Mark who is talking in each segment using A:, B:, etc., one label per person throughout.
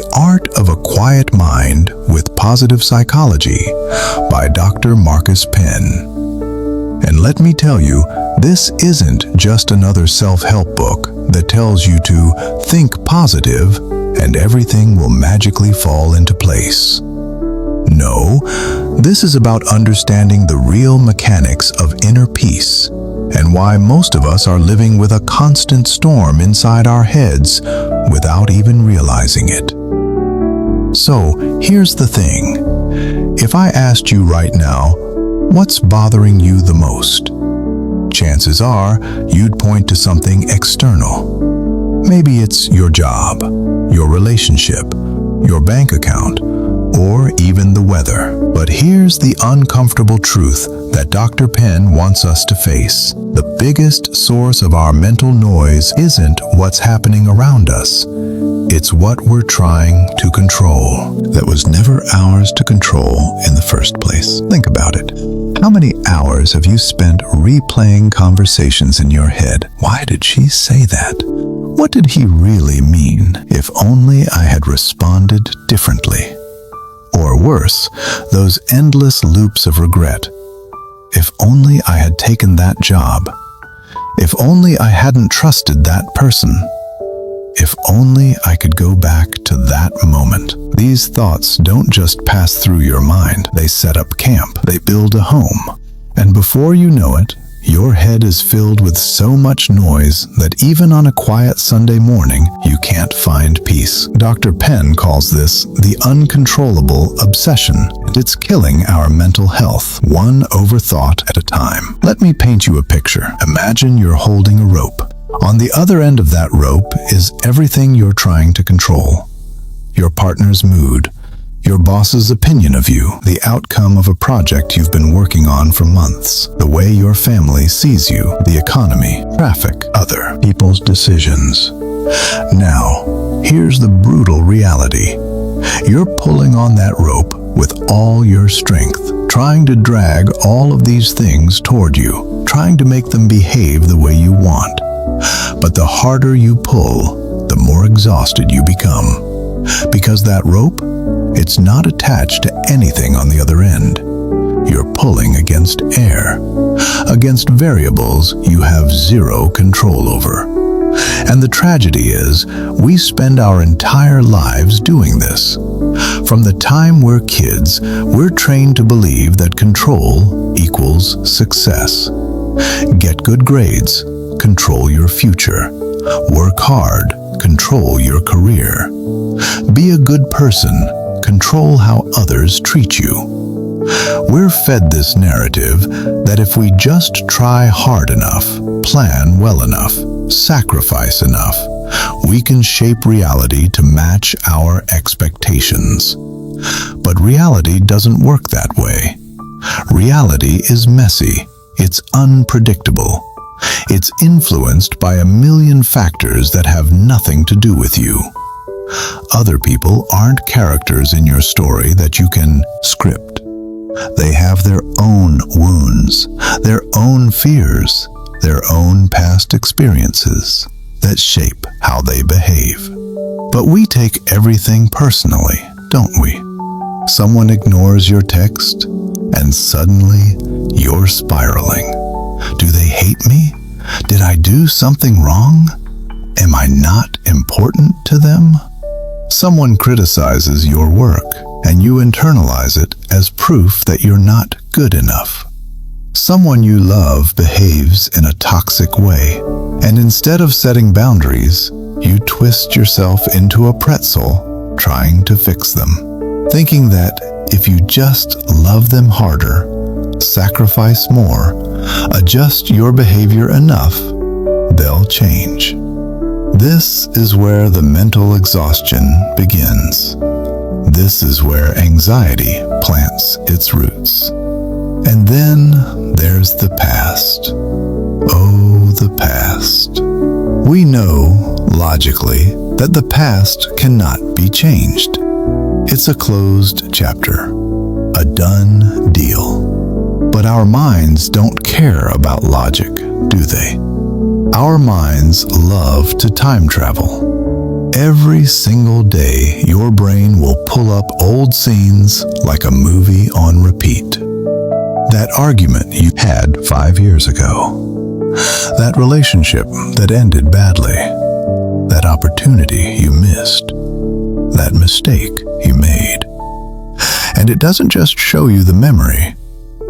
A: The Art of a Quiet Mind with Positive Psychology by Dr. Marcus Penn. And let me tell you, this isn't just another self-help book that tells you to think positive and everything will magically fall into place. No, this is about understanding the real mechanics of inner peace and why most of us are living with a constant storm inside our heads without even realizing it. So, here's the thing. If I asked you right now, what's bothering you the most? Chances are you'd point to something external. Maybe it's your job, your relationship, your bank account, or even the weather. But here's the uncomfortable truth that Dr. Penn wants us to face. The biggest source of our mental noise isn't what's happening around us. It's what we're trying to control. That was never ours to control in the first place. Think about it. How many hours have you spent replaying conversations in your head? Why did she say that? What did he really mean? If only I had responded differently. Or worse, those endless loops of regret. If only I had taken that job. If only I hadn't trusted that person. If only I could go back to that moment. These thoughts don't just pass through your mind. They set up camp. They build a home. And before you know it, your head is filled with so much noise that even on a quiet Sunday morning, you can't find peace. Dr. Penn calls this the uncontrollable obsession, and it's killing our mental health, one overthought at a time. Let me paint you a picture. Imagine you're holding a rope. On the other end of that rope is everything you're trying to control. Your partner's mood, your boss's opinion of you, the outcome of a project you've been working on for months, the way your family sees you, the economy, traffic, other people's decisions. Now, here's the brutal reality. You're pulling on that rope with all your strength, trying to drag all of these things toward you, trying to make them behave the way you want. But the harder you pull, the more exhausted you become. Because that rope, it's not attached to anything on the other end. You're pulling against air, against variables you have zero control over. And the tragedy is, we spend our entire lives doing this. From the time we're kids, we're trained to believe that control equals success. Get good grades, control your future. Work hard, control your career. Be a good person, control how others treat you. We're fed this narrative that if we just try hard enough, plan well enough, sacrifice enough, we can shape reality to match our expectations. But reality doesn't work that way. Reality is messy. It's unpredictable. It's influenced by a million factors that have nothing to do with you. Other people aren't characters in your story that you can script. They have their own wounds, their own fears, their own past experiences that shape how they behave. But we take everything personally, don't we? Someone ignores your text, and suddenly you're spiraling. Do they hate me? Did I do something wrong? Am I not important to them? Someone criticizes your work, and you internalize it as proof that you're not good enough. Someone you love behaves in a toxic way, and instead of setting boundaries, you twist yourself into a pretzel trying to fix them, thinking that if you just love them harder, sacrifice more, adjust your behavior enough, they'll change. This is where the mental exhaustion begins. This is where anxiety plants its roots. And then there's the past. Oh, the past. We know, logically, that the past cannot be changed. It's a closed chapter, a done deal. But our minds don't care about logic, do they? Our minds love to time travel. Every single day, your brain will pull up old scenes like a movie on repeat. That argument you had 5 years ago. That relationship that ended badly. That opportunity you missed. That mistake you made. And it doesn't just show you the memory,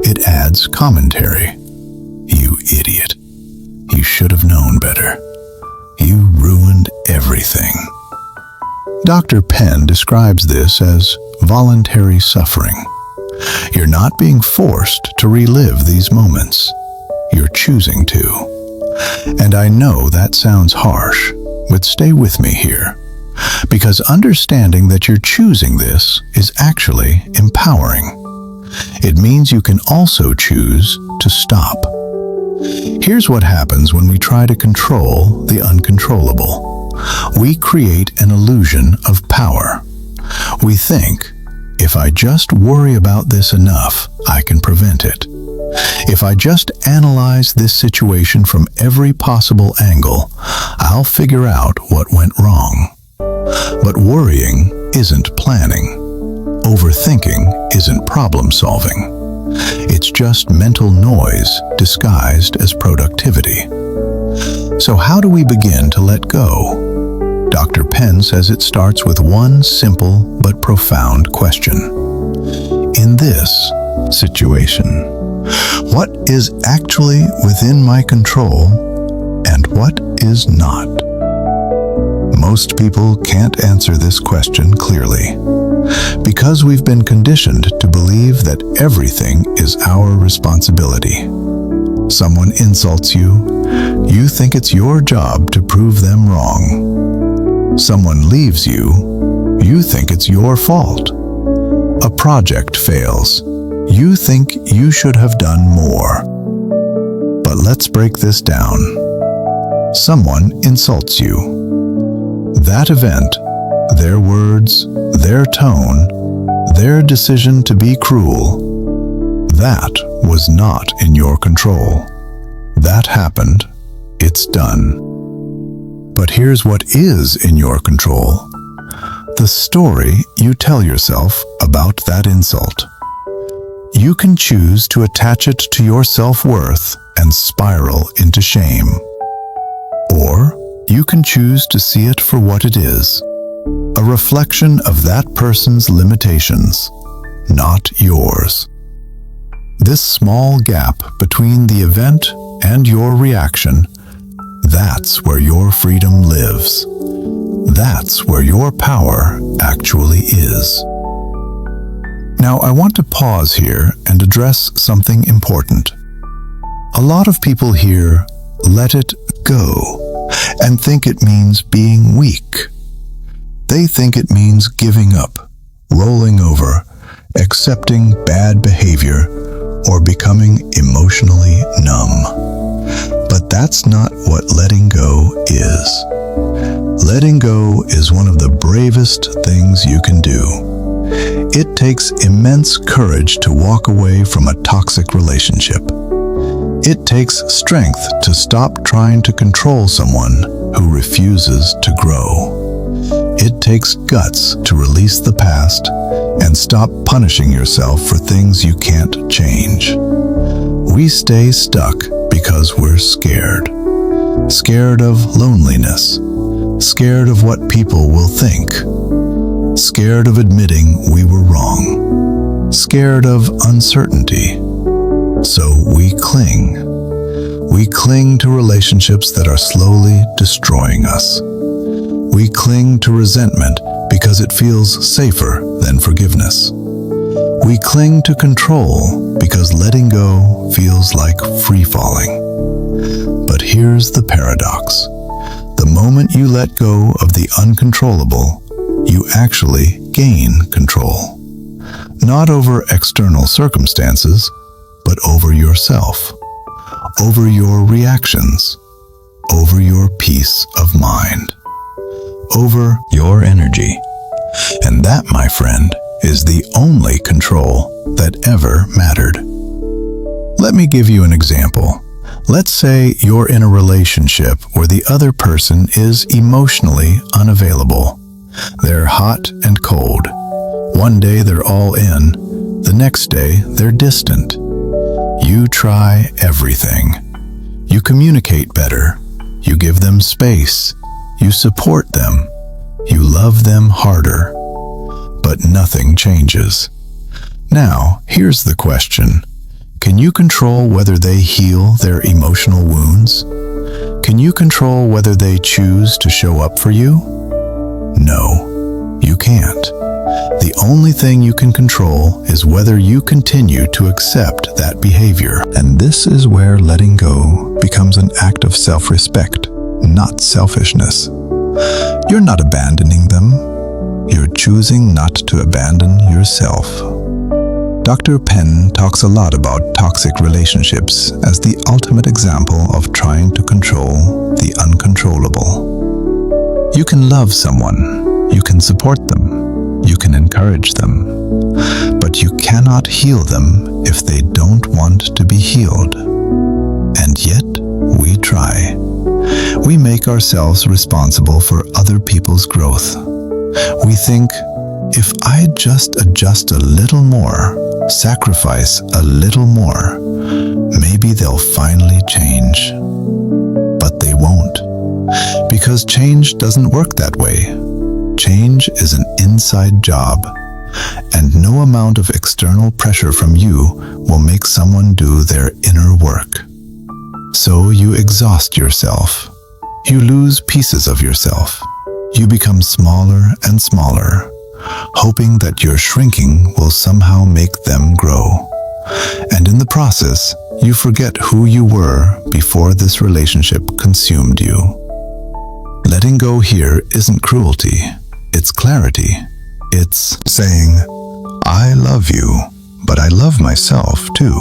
A: it adds commentary. You idiot. You should have known better. You ruined everything. Dr. Penn describes this as voluntary suffering. You're not being forced to relive these moments. You're choosing to. And I know that sounds harsh, but stay with me here. Because understanding that you're choosing this is actually empowering. It means you can also choose to stop. Here's what happens when we try to control the uncontrollable. We create an illusion of power. We think, if I just worry about this enough, I can prevent it. If I just analyze this situation from every possible angle, I'll figure out what went wrong. But worrying isn't planning. Overthinking isn't problem solving. It's just mental noise disguised as productivity. So how do we begin to let go? Dr. Penn says it starts with one simple but profound question. In this situation, what is actually within my control and what is not? Most people can't answer this question clearly because we've been conditioned to believe that everything is our responsibility. Someone insults you, you think it's your job to prove them wrong. Someone leaves you, you think it's your fault. A project fails, you think you should have done more. But let's break this down. Someone insults you. That event, their words, their tone, their decision to be cruel, that was not in your control. That happened. It's done. But here's what is in your control. The story you tell yourself about that insult. You can choose to attach it to your self-worth and spiral into shame. Or you can choose to see it for what it is, a reflection of that person's limitations, not yours. This small gap between the event and your reaction, that's where your freedom lives. That's where your power actually is. Now, I want to pause here and address something important. A lot of people hear, "let it go," and think it means being weak. They think it means giving up, rolling over, accepting bad behavior, or becoming emotionally numb. But that's not what letting go is. Letting go is one of the bravest things you can do. It takes immense courage to walk away from a toxic relationship. It takes strength to stop trying to control someone who refuses to grow. It takes guts to release the past and stop punishing yourself for things you can't change. We stay stuck because we're scared. Scared of loneliness. Scared of what people will think. Scared of admitting we were wrong. Scared of uncertainty. So we cling. We cling to relationships that are slowly destroying us. We cling to resentment because it feels safer than forgiveness. We cling to control because letting go feels like free-falling. But here's the paradox. The moment you let go of the uncontrollable, you actually gain control. Not over external circumstances, but over yourself, over your reactions, over your peace of mind, over your energy. And that, my friend, is the only control that ever mattered. Let me give you an example. Let's say you're in a relationship where the other person is emotionally unavailable. They're hot and cold. One day they're all in, the next day they're distant. You try everything. You communicate better. You give them space. You support them. You love them harder. But nothing changes. Now, here's the question. Can you control whether they heal their emotional wounds? Can you control whether they choose to show up for you? No, you can't. The only thing you can control is whether you continue to accept that behavior. And this is where letting go becomes an act of self-respect, not selfishness. You're not abandoning them. You're choosing not to abandon yourself. Dr. Penn talks a lot about toxic relationships as the ultimate example of trying to control the uncontrollable. You can love someone, you can support them, you can encourage them, but you cannot heal them if they don't want to be healed. And yet, we try. We make ourselves responsible for other people's growth. We think, if I just adjust a little more, sacrifice a little more, maybe they'll finally change. But they won't. Because change doesn't work that way. Change is an inside job, and no amount of external pressure from you will make someone do their inner work. So you exhaust yourself. You lose pieces of yourself. You become smaller and smaller, hoping that your shrinking will somehow make them grow. And in the process, you forget who you were before this relationship consumed you. Letting go here isn't cruelty, it's clarity. It's saying, I love you, but I love myself too.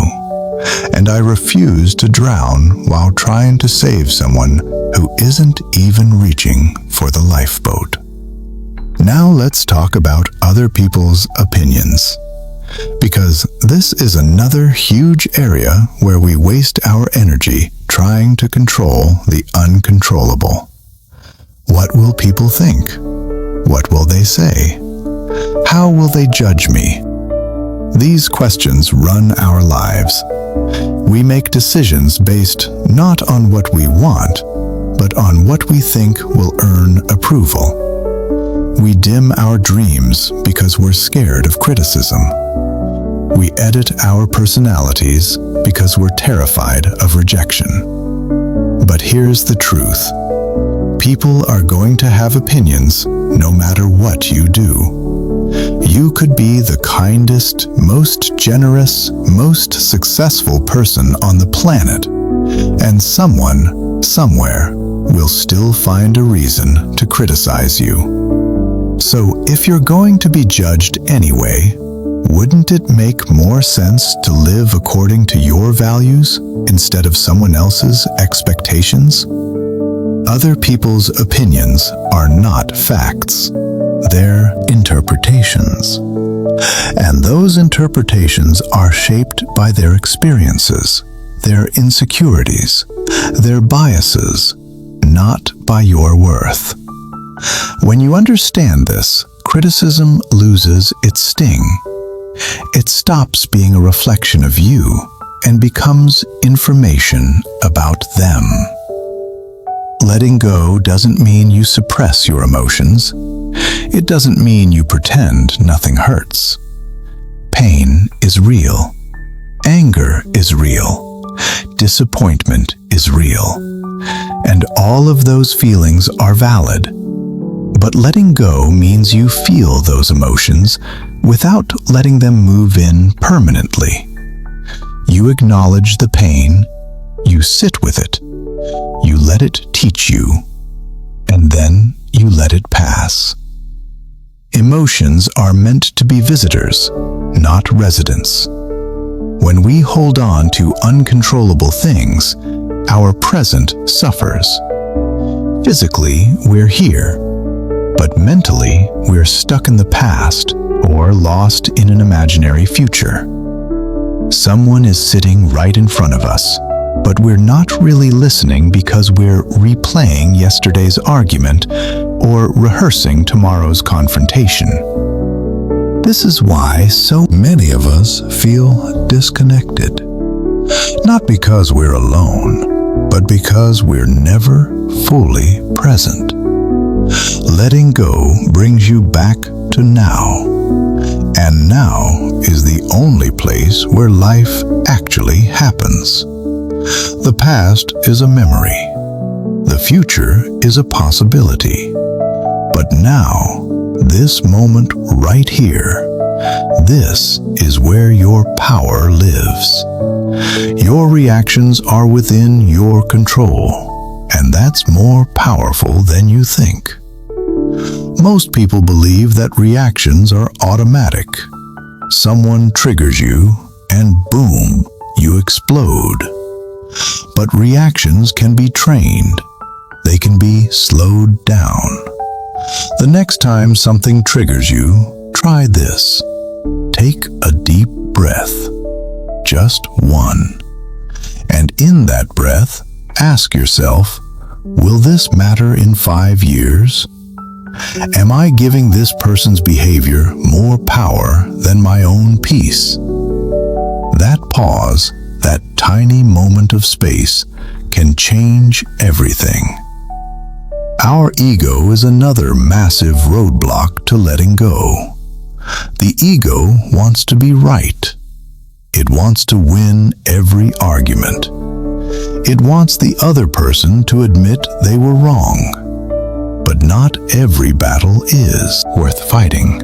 A: And I refuse to drown while trying to save someone who isn't even reaching for the lifeboat. Now let's talk about other people's opinions. Because this is another huge area where we waste our energy trying to control the uncontrollable. What will people think? What will they say? How will they judge me? These questions run our lives. We make decisions based not on what we want, but on what we think will earn approval. We dim our dreams because we're scared of criticism. We edit our personalities because we're terrified of rejection. But here's the truth. People are going to have opinions no matter what you do. You could be the kindest, most generous, most successful person on the planet, and someone, somewhere, will still find a reason to criticize you. So if you're going to be judged anyway, wouldn't it make more sense to live according to your values instead of someone else's expectations? Other people's opinions are not facts. They're interpretations. And those interpretations are shaped by their experiences, their insecurities, their biases, not by your worth. When you understand this, criticism loses its sting. It stops being a reflection of you and becomes information about them. Letting go doesn't mean you suppress your emotions. It doesn't mean you pretend nothing hurts. Pain is real. Anger is real. Disappointment is real. And all of those feelings are valid. But letting go means you feel those emotions without letting them move in permanently. You acknowledge the pain, you sit with it, you let it teach you, and then you let it pass. Emotions are meant to be visitors, not residents. When we hold on to uncontrollable things, our present suffers. Physically, we're here, but mentally, we're stuck in the past or lost in an imaginary future. Someone is sitting right in front of us, but we're not really listening because we're replaying yesterday's argument or rehearsing tomorrow's confrontation. This is why so many of us feel disconnected. Not because we're alone, but because we're never fully present. Letting go brings you back to now. And now is the only place where life actually happens. The past is a memory. The future is a possibility. But now, this moment right here, this is where your power lives. Your reactions are within your control, and that's more powerful than you think. Most people believe that reactions are automatic. Someone triggers you, and boom, you explode. But reactions can be trained. They can be slowed down. The next time something triggers you, try this. Take a deep breath. Just one. And in that breath, ask yourself, will this matter in 5 years? Am I giving this person's behavior more power than my own peace? That pause, that tiny moment of space, can change everything. Our ego is another massive roadblock to letting go. The ego wants to be right. It wants to win every argument. It wants the other person to admit they were wrong. But not every battle is worth fighting.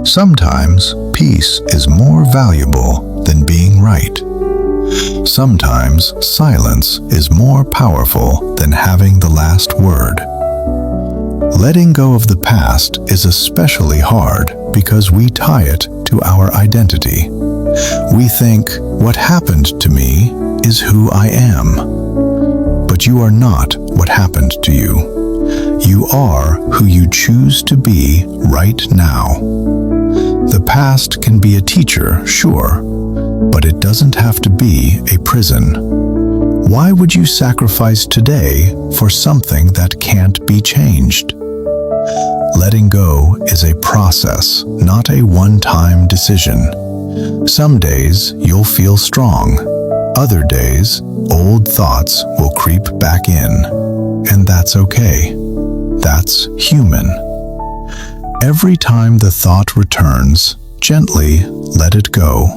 A: Sometimes peace is more valuable than being right. Sometimes silence is more powerful than having the last word. Letting go of the past is especially hard because we tie it to our identity. We think, what happened to me is who I am. But you are not what happened to you. You are who you choose to be right now. The past can be a teacher, sure, but it doesn't have to be a prison. Why would you sacrifice today for something that can't be changed? Letting go is a process, not a one-time decision. Some days you'll feel strong. Other days, old thoughts will creep back in. And that's okay. That's human. Every time the thought returns, gently let it go.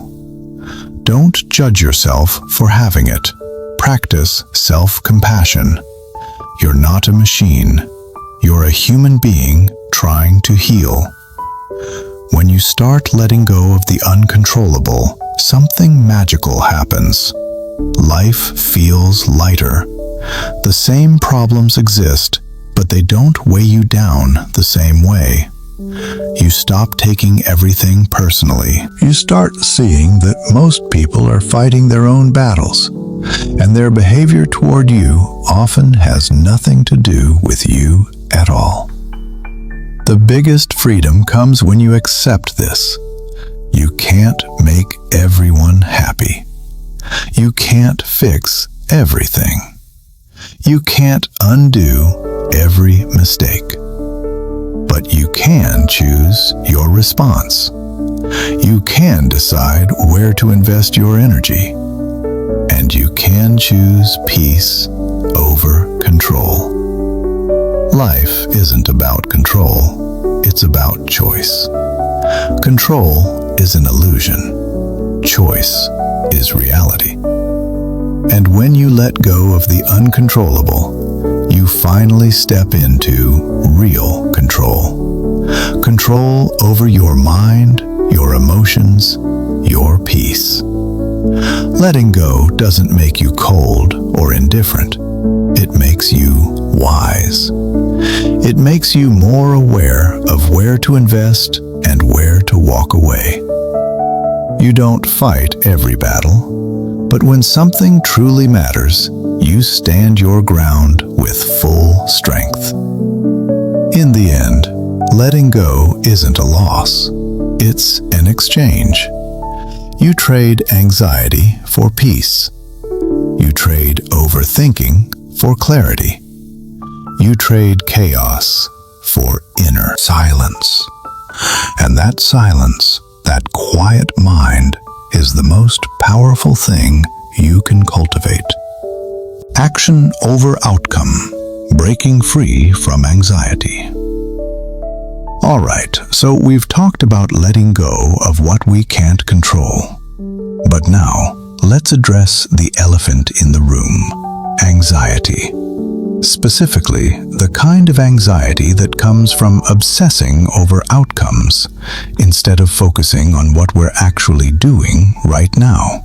A: Don't judge yourself for having it. Practice self-compassion. You're not a machine. You're a human being trying to heal. When you start letting go of the uncontrollable, something magical happens. Life feels lighter. The same problems exist, but they don't weigh you down the same way. You stop taking everything personally. You start seeing that most people are fighting their own battles, and their behavior toward you often has nothing to do with you at all. The biggest freedom comes when you accept this. You can't make everyone happy. You can't fix everything. You can't undo every mistake. But you can choose your response. You can decide where to invest your energy. And you can choose peace over control. Life isn't about control. It's about choice. Control is an illusion. Choice is reality. And when you let go of the uncontrollable, you finally step into real control. Control over your mind, your emotions, your peace. Letting go doesn't make you cold or indifferent. It makes you wise. It makes you more aware of where to invest and where to walk away. You don't fight every battle, but when something truly matters, you stand your ground with full strength. In the end, letting go isn't a loss. It's an exchange. You trade anxiety for peace. You trade overthinking for clarity. You trade chaos for inner silence. And that silence, that quiet mind, is the most powerful thing you can cultivate. Action over outcome, breaking free from anxiety. All right, so we've talked about letting go of what we can't control. But now, let's address the elephant in the room, anxiety. Specifically, the kind of anxiety that comes from obsessing over outcomes instead of focusing on what we're actually doing right now.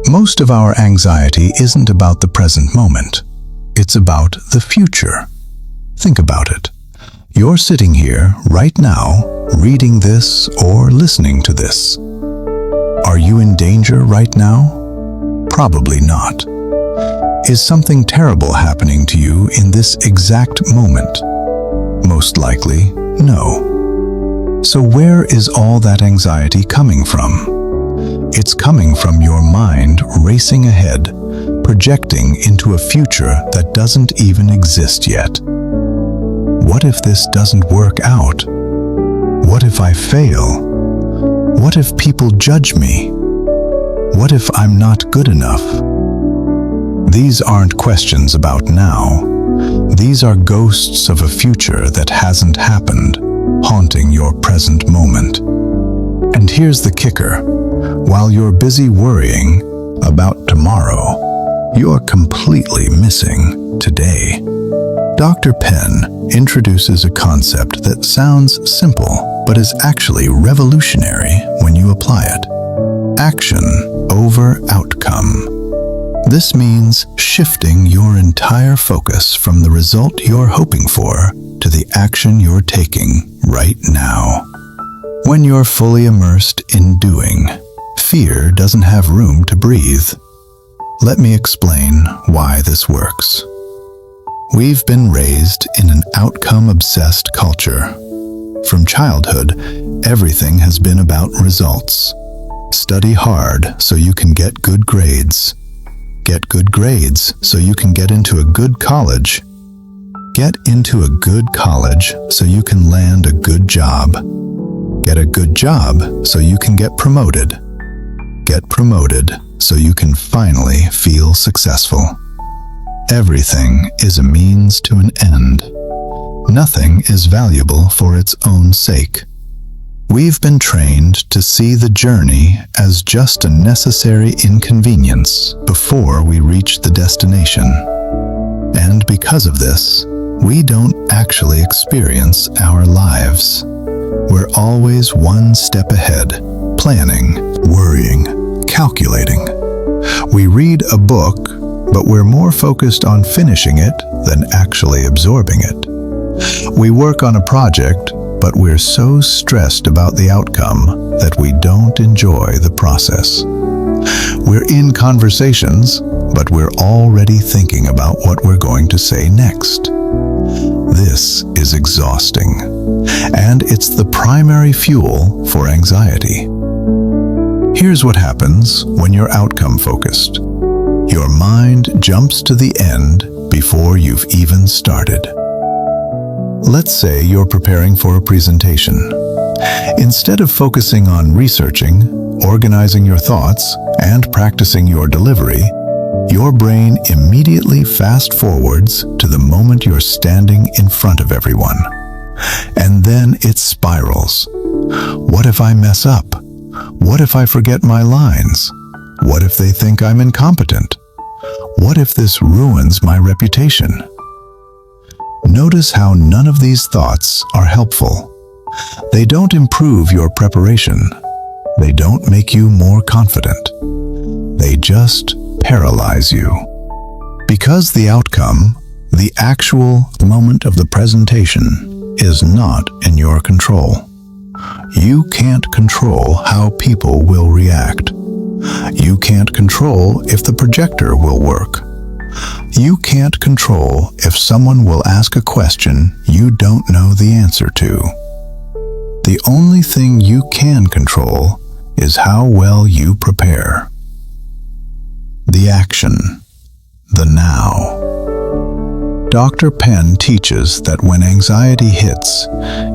A: Most of our anxiety isn't about the present moment. It's about the future. Think about it. You're sitting here right now, reading this or listening to this. Are you in danger right now? Probably not. Is something terrible happening to you in this exact moment? Most likely, no. So where is all that anxiety coming from? It's coming from your mind racing ahead, projecting into a future that doesn't even exist yet. What if this doesn't work out? What if I fail? What if people judge me? What if I'm not good enough? These aren't questions about now. These are ghosts of a future that hasn't happened, haunting your present moment. And here's the kicker. While you're busy worrying about tomorrow, you're completely missing today. Dr. Penn introduces a concept that sounds simple, but is actually revolutionary when you apply it. Action over outcome. This means shifting your entire focus from the result you're hoping for to the action you're taking right now. When you're fully immersed in doing, fear doesn't have room to breathe. Let me explain why this works. We've been raised in an outcome-obsessed culture. From childhood, everything has been about results. Study hard so you can get good grades. Get good grades so you can get into a good college. Get into a good college so you can land a good job. Get a good job so you can get promoted. Get promoted so you can finally feel successful. Everything is a means to an end. Nothing is valuable for its own sake. We've been trained to see the journey as just a necessary inconvenience before we reach the destination. And because of this, we don't actually experience our lives. We're always one step ahead, planning, worrying, calculating. We read a book, but we're more focused on finishing it than actually absorbing it. We work on a project, but we're so stressed about the outcome that we don't enjoy the process. We're in conversations, but we're already thinking about what we're going to say next. This is exhausting, and it's the primary fuel for anxiety. Here's what happens when you're outcome-focused. Your mind jumps to the end before you've even started. Let's say you're preparing for a presentation. Instead of focusing on researching, organizing your thoughts, and practicing your delivery, your brain immediately fast-forwards to the moment you're standing in front of everyone. And then it spirals. What if I mess up? What if I forget my lines? What if they think I'm incompetent? What if this ruins my reputation? Notice how none of these thoughts are helpful. They don't improve your preparation. They don't make you more confident. They just paralyze you. Because the outcome, the actual moment of the presentation, is not in your control. You can't control how people will react. You can't control if the projector will work. You can't control if someone will ask a question you don't know the answer to. The only thing you can control is how well you prepare. the action, the now. Dr. Penn teaches that when anxiety hits,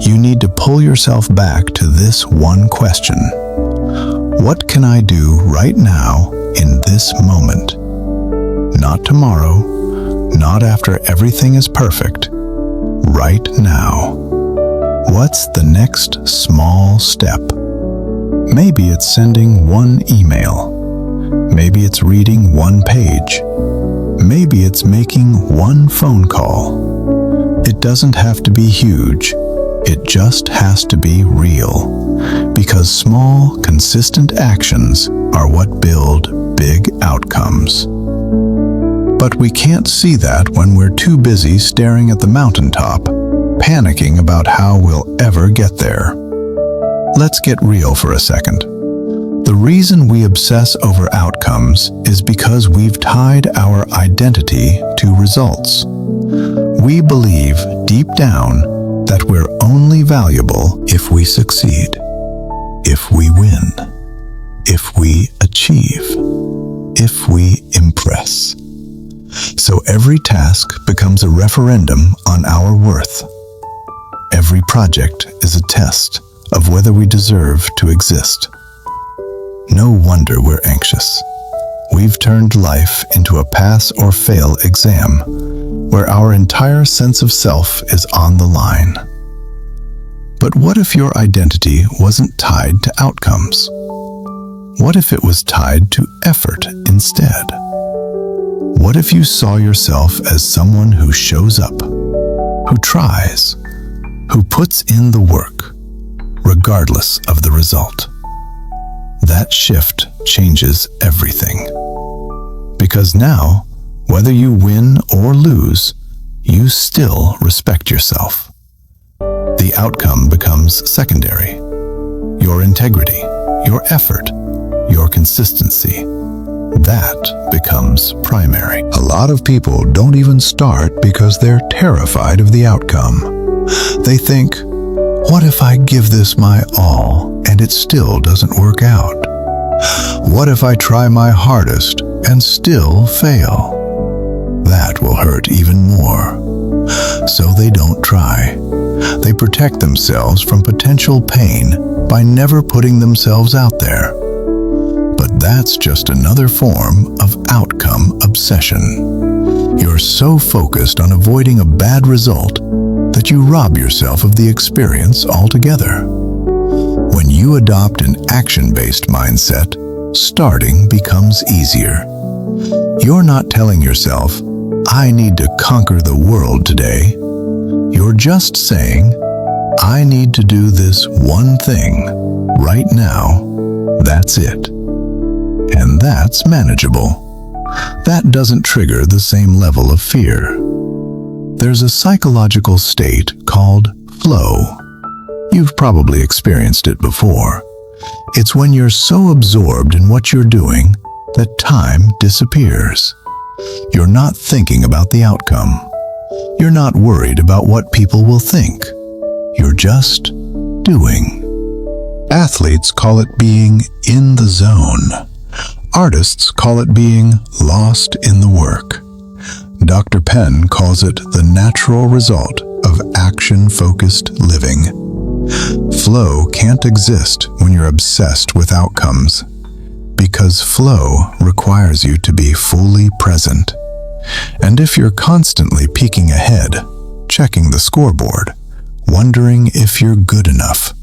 A: you need to pull yourself back to this one question. What can I do right now in this moment? Not tomorrow, not after everything is perfect. Right now. What's the next small step? Maybe it's sending one email. Maybe it's reading one page. Maybe it's making one phone call. It doesn't have to be huge. It just has to be real. Because small, consistent actions are what build big outcomes. But we can't see that when we're too busy staring at the mountaintop, panicking about how we'll ever get there. Let's get real for a second. The reason we obsess over outcomes is because we've tied our identity to results. We believe deep down that we're only valuable if we succeed, if we win, if we achieve, if we impress. So every task becomes a referendum on our worth. Every project is a test of whether we deserve to exist. No wonder we're anxious. We've turned life into a pass or fail exam, where our entire sense of self is on the line. But what if your identity wasn't tied to outcomes? What if it was tied to effort instead? What if you saw yourself as someone who shows up, who tries, who puts in the work, regardless of the result? That shift changes everything. Because now, whether you win or lose, you still respect yourself. The outcome becomes secondary. Your integrity, your effort, your consistency, that becomes primary. A lot of people don't even start because they're terrified of the outcome. They think, what if I give this my all and it still doesn't work out? What if I try my hardest and still fail? That will hurt even more. So they don't try. They protect themselves from potential pain by never putting themselves out there. But that's just another form of outcome obsession. You're so focused on avoiding a bad result that you rob yourself of the experience altogether. When you adopt an action-based mindset, starting becomes easier. You're not telling yourself, I need to conquer the world today. You're just saying, I need to do this one thing right now. That's it. And that's manageable. That doesn't trigger the same level of fear. There's a psychological state called flow. You've probably experienced it before. It's when you're so absorbed in what you're doing that time disappears. You're not thinking about the outcome. You're not worried about what people will think. You're just doing. Athletes call it being in the zone. Artists call it being lost in the work. Dr. Penn calls it the natural result of action-focused living. Flow can't exist when you're obsessed with outcomes, because flow requires you to be fully present. And if you're constantly peeking ahead, checking the scoreboard, wondering if you're good enough,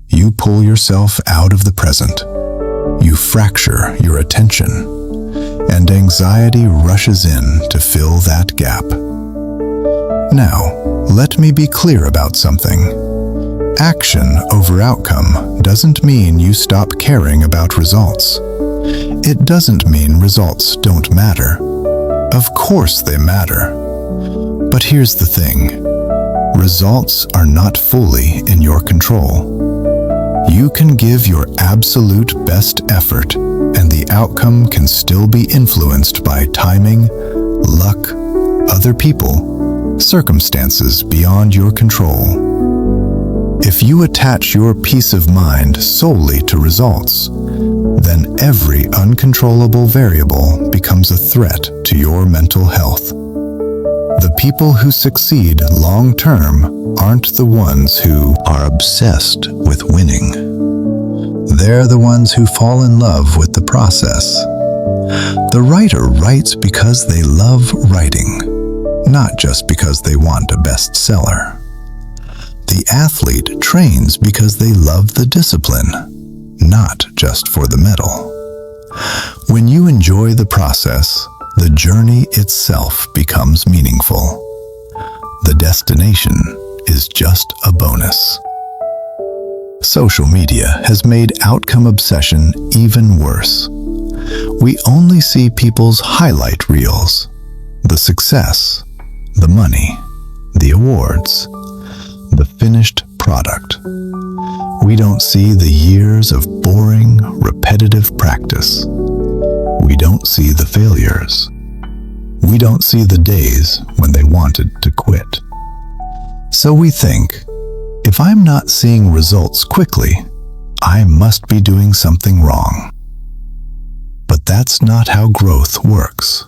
A: you pull yourself out of the present. You fracture your attention, and anxiety rushes in to fill that gap. Now, let me be clear about something. Action over outcome doesn't mean you stop caring about results. It doesn't mean results don't matter. Of course they matter. But here's the thing. Results are not fully in your control. You can give your absolute best effort, and the outcome can still be influenced by timing, luck, other people, circumstances beyond your control. If you attach your peace of mind solely to results, then every uncontrollable variable becomes a threat to your mental health. The people who succeed long-term aren't the ones who are obsessed with winning. They're the ones who fall in love with the process. The writer writes because they love writing, not just because they want a bestseller. The athlete trains because they love the discipline, not just for the medal. When you enjoy the process, the journey itself becomes meaningful. The destination is just a bonus. Social media has made outcome obsession even worse. We only see people's highlight reels, the success, the money, the awards, the finished product. We don't see the years of boring, repetitive practice. We don't see the failures. We don't see the days when they wanted to quit. So we think, if I'm not seeing results quickly, I must be doing something wrong. But that's not how growth works.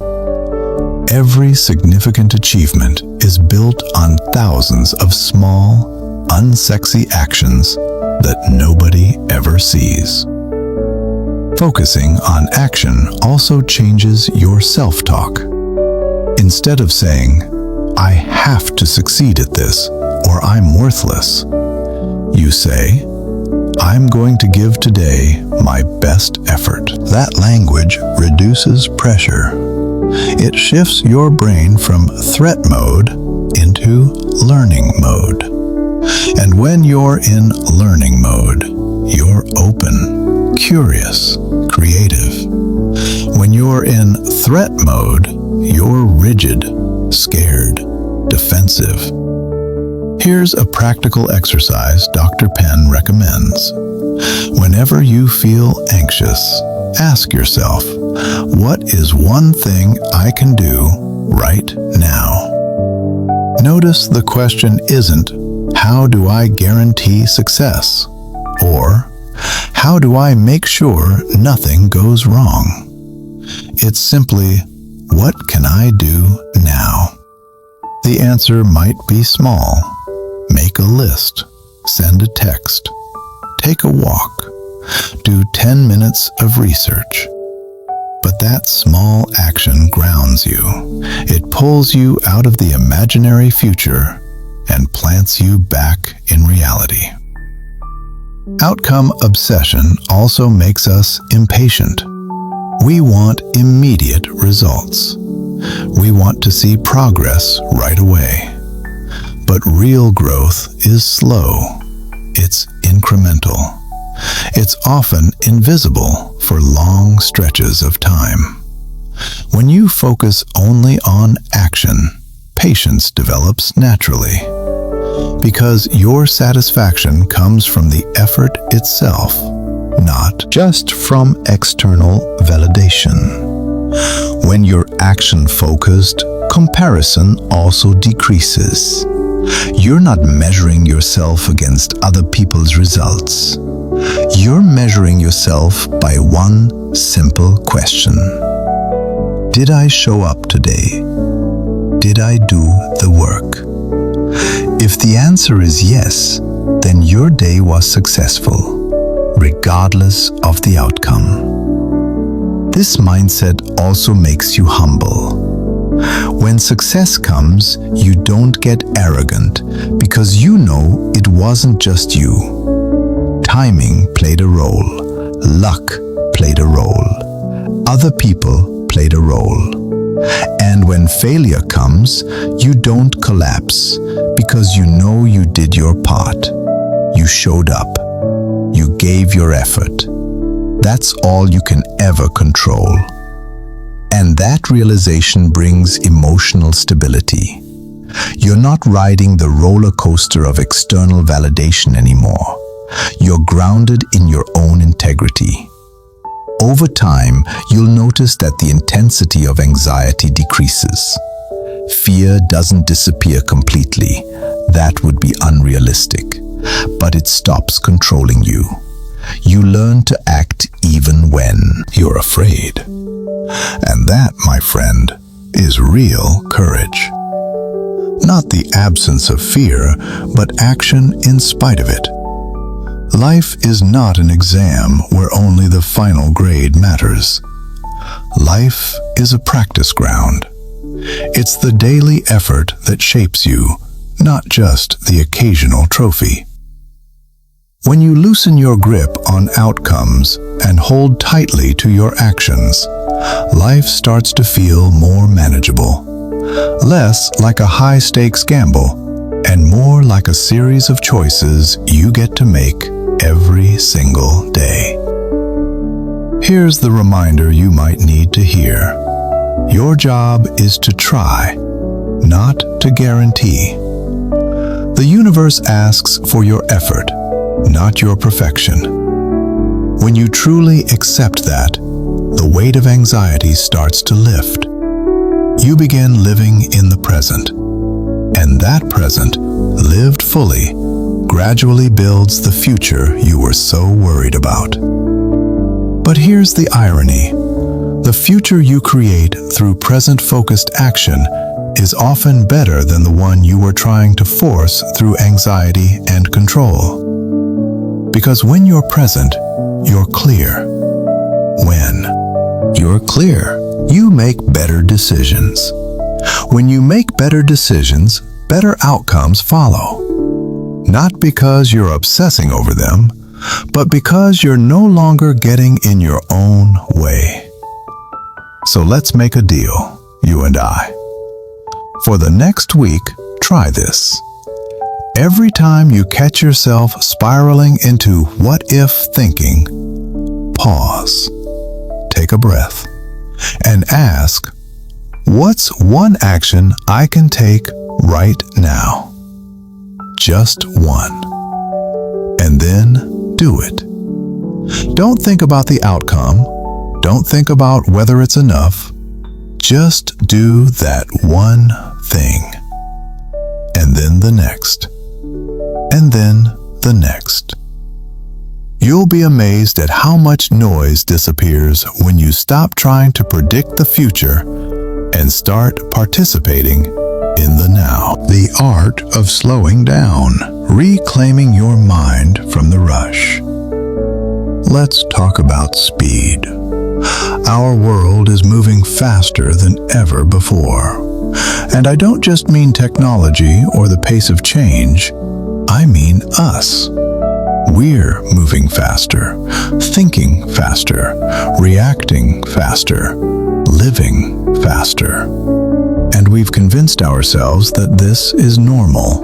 A: Every significant achievement is built on thousands of small, unsexy actions that nobody ever sees. Focusing on action also changes your self-talk. Instead of saying, "I have to succeed at this," or "I'm worthless," you say, "I'm going to give today my best effort." That language reduces pressure. It shifts your brain from threat mode into learning mode. And when you're in learning mode, you're open, curious, creative. When you're in threat mode, you're rigid, scared, defensive. Here's a practical exercise Dr. Penn recommends. Whenever you feel anxious, ask yourself, what is one thing I can do right now? Notice the question isn't, how do I guarantee success? Or, how do I make sure nothing goes wrong? It's simply, what can I do now? The answer might be small. Make a list, send a text, take a walk, do 10 minutes of research. But that small action grounds you. It pulls you out of the imaginary future and plants you back in reality. Outcome obsession also makes us impatient. We want immediate results. We want to see progress right away. But real growth is slow. It's incremental. It's often invisible for long stretches of time. When you focus only on action, patience develops naturally. Because your satisfaction comes from the effort itself, not just from external validation. When you're action-focused, comparison also decreases. You're not measuring yourself against other people's results. You're measuring yourself by one simple question. Did I show up today? Did I do the work? If the answer is yes, then your day was successful, regardless of the outcome. This mindset also makes you humble. When success comes, you don't get arrogant because you know it wasn't just you. Timing played a role, luck played a role, other people played a role. And when failure comes, you don't collapse because you know you did your part. You showed up. You gave your effort. That's all you can ever control. And that realization brings emotional stability. You're not riding the roller coaster of external validation anymore. You're grounded in your own integrity. Over time, you'll notice that the intensity of anxiety decreases. Fear doesn't disappear completely. That would be unrealistic. but it stops controlling you. You learn to act even when you're afraid. And that, my friend, is real courage. Not the absence of fear, but action in spite of it. Life is not an exam where only the final grade matters. Life is a practice ground. It's the daily effort that shapes you, not just the occasional trophy. When you loosen your grip on outcomes and hold tightly to your actions, life starts to feel more manageable, less like a high-stakes gamble, and more like a series of choices you get to make every single day. Here's the reminder you might need to hear. Your job is to try, not to guarantee. The universe asks for your effort, not your perfection. When you truly accept that, the weight of anxiety starts to lift. You begin living in the present, and that present, lived fully, gradually builds the future you were so worried about. But here's the irony. The future you create through present-focused action is often better than the one you were trying to force through anxiety and control. Because when you're present, you're clear. When you're clear, you make better decisions. When you make better decisions, better outcomes follow. Not because you're obsessing over them, but because you're no longer getting in your own way. So let's make a deal, you and I. For the next week, try this. Every time you catch yourself spiraling into what-if thinking, pause, take a breath, and ask, what's one action I can take right now? Just one. And then do it. Don't think about the outcome. Don't think about whether it's enough. Just do that one thing. And then the next. And then the next. You'll be amazed at how much noise disappears when you stop trying to predict the future and start participating in the now. The art of slowing down, reclaiming your mind from the rush. Let's talk about speed. Our world is moving faster than ever before. And I don't just mean technology or the pace of change. I mean us. We're moving faster, thinking faster, reacting faster, living faster. And we've convinced ourselves that this is normal,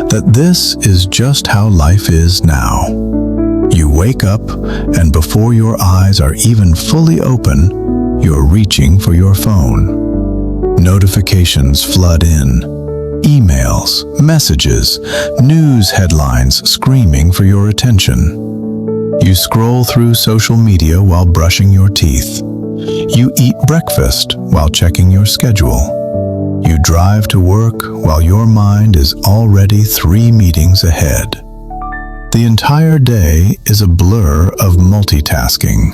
A: that this is just how life is now. You wake up, and before your eyes are even fully open, you're reaching for your phone. Notifications flood in. Emails, messages, news headlines screaming for your attention. You scroll through social media while brushing your teeth. You eat breakfast while checking your schedule. You drive to work while your mind is already 3 meetings ahead. The entire day is a blur of multitasking,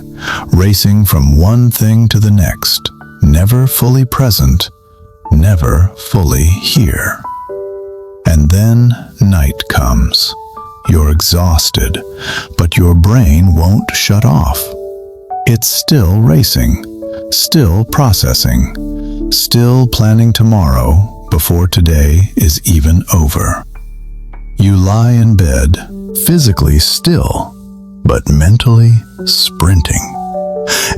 A: racing from one thing to the next, never fully present, never fully here. And then night comes. You're exhausted, but your brain won't shut off. It's still racing, still processing, still planning tomorrow before today is even over. You lie in bed, physically still, but mentally sprinting.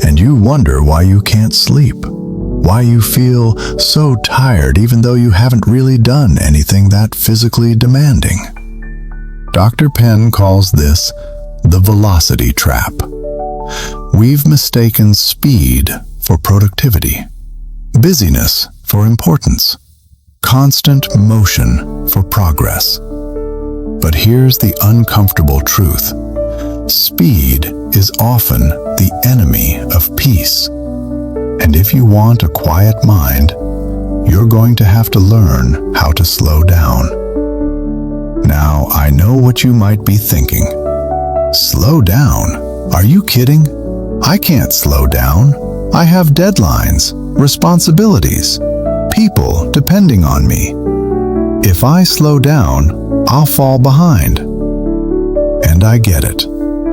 A: And you wonder why you can't sleep, why you feel so tired even though you haven't really done anything that physically demanding. Dr. Penn calls this the velocity trap. We've mistaken speed for productivity, busyness for importance, constant motion for progress. But here's the uncomfortable truth. Speed is often the enemy of peace. And if you want a quiet mind, you're going to have to learn how to slow down. Now, I know what you might be thinking. Slow down? Are you kidding? I can't slow down. I have deadlines, responsibilities, people depending on me. If I slow down, I'll fall behind. And I get it.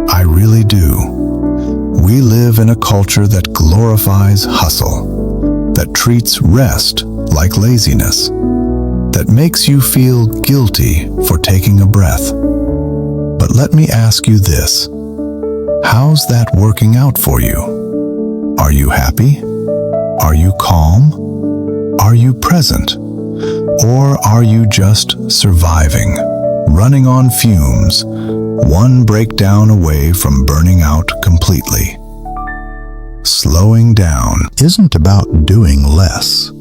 A: I really do. We live in a culture that glorifies hustle, that treats rest like laziness, that makes you feel guilty for taking a breath. But let me ask you this. How's that working out for you? Are you happy? Are you calm? Are you present? Or are you just surviving, running on fumes, one breakdown away from burning out completely? Slowing down isn't about doing less.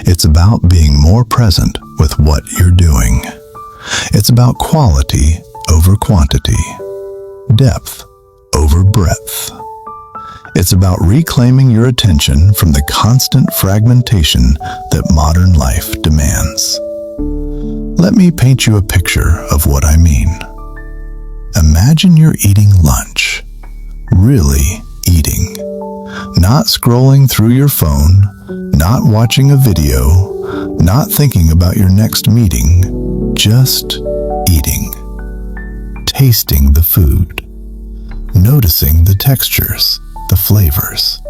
A: It's about being more present with what you're doing. It's about quality over quantity, depth over breadth. It's about reclaiming your attention from the constant fragmentation that modern life demands. Let me paint you a picture of what I mean. Imagine you're eating lunch, really eating, not scrolling through your phone, not watching a video, not thinking about your next meeting, just eating, tasting the food, noticing the textures, the flavors,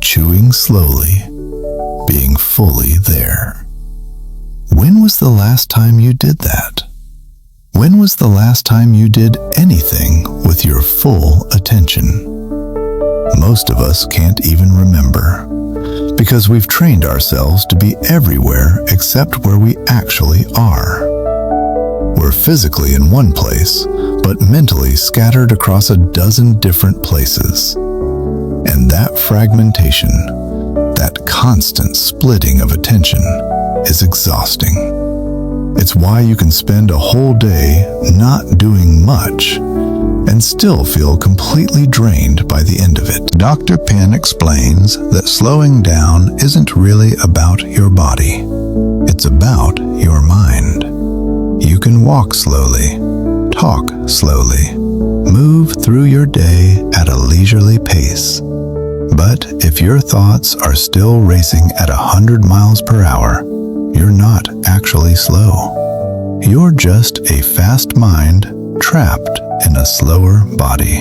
A: chewing slowly, being fully there. When was the last time you did that? When was the last time you did anything with your full attention? Most of us can't even remember, because we've trained ourselves to be everywhere except where we actually are. We're physically in one place, but mentally scattered across a dozen different places. And that fragmentation, that constant splitting of attention, is exhausting. It's why you can spend a whole day not doing much and still feel completely drained by the end of it. Dr. Penn explains that slowing down isn't really about your body. It's about your mind. You can walk slowly, talk slowly, move through your day at a leisurely pace. But if your thoughts are still racing at 100 miles per hour, you're not actually slow. You're just a fast mind trapped in a slower body.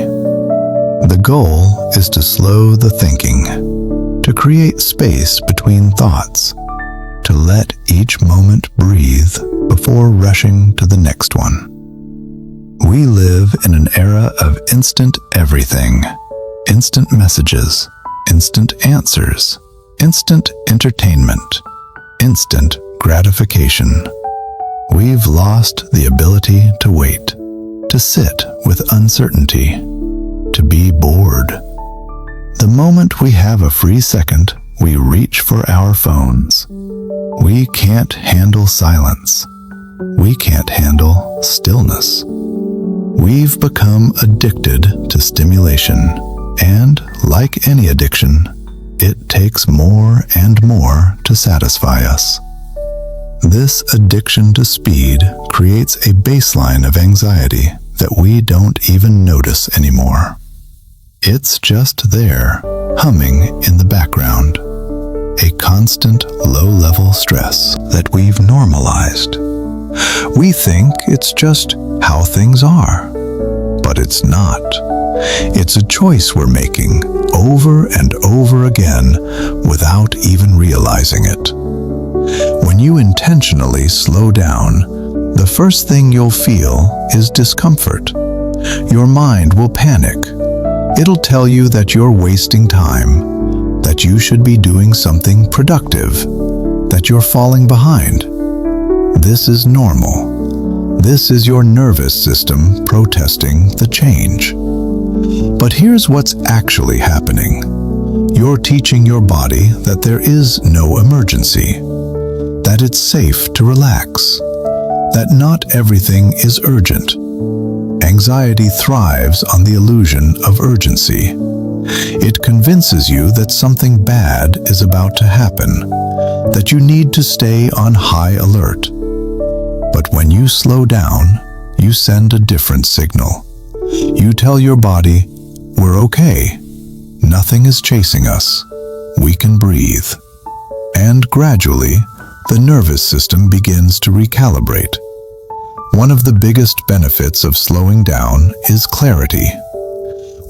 A: The goal is to slow the thinking, to create space between thoughts, to let each moment breathe before rushing to the next one. We live in an era of instant everything, instant messages, instant answers, instant entertainment, instant gratification. We've lost the ability to wait, to sit with uncertainty, to be bored. The moment we have a free second, we reach for our phones. We can't handle silence. We can't handle stillness. We've become addicted to stimulation, and like any addiction, it takes more and more to satisfy us. This addiction to speed creates a baseline of anxiety that we don't even notice anymore. It's just there, humming in the background, a constant low-level stress that we've normalized. We think it's just how things are, but it's not. It's a choice we're making over and over again without even realizing it. When you intentionally slow down, the first thing you'll feel is discomfort. Your mind will panic. It'll tell you that you're wasting time, that you should be doing something productive, that you're falling behind. This is normal. This is your nervous system protesting the change. But here's what's actually happening. You're teaching your body that there is no emergency, that it's safe to relax, that not everything is urgent. Anxiety thrives on the illusion of urgency. It convinces you that something bad is about to happen, that you need to stay on high alert. But when you slow down, you send a different signal. You tell your body, we're okay. Nothing is chasing us. We can breathe. And gradually, the nervous system begins to recalibrate. One of the biggest benefits of slowing down is clarity.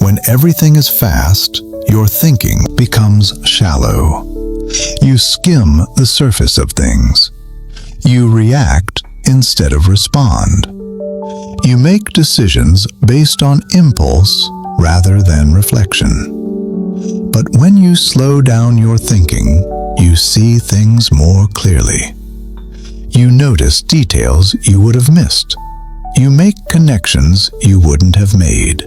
A: When everything is fast, your thinking becomes shallow. You skim the surface of things. You react instead of respond. You make decisions based on impulse rather than reflection. But when you slow down your thinking, you see things more clearly. You notice details you would have missed. You make connections you wouldn't have made.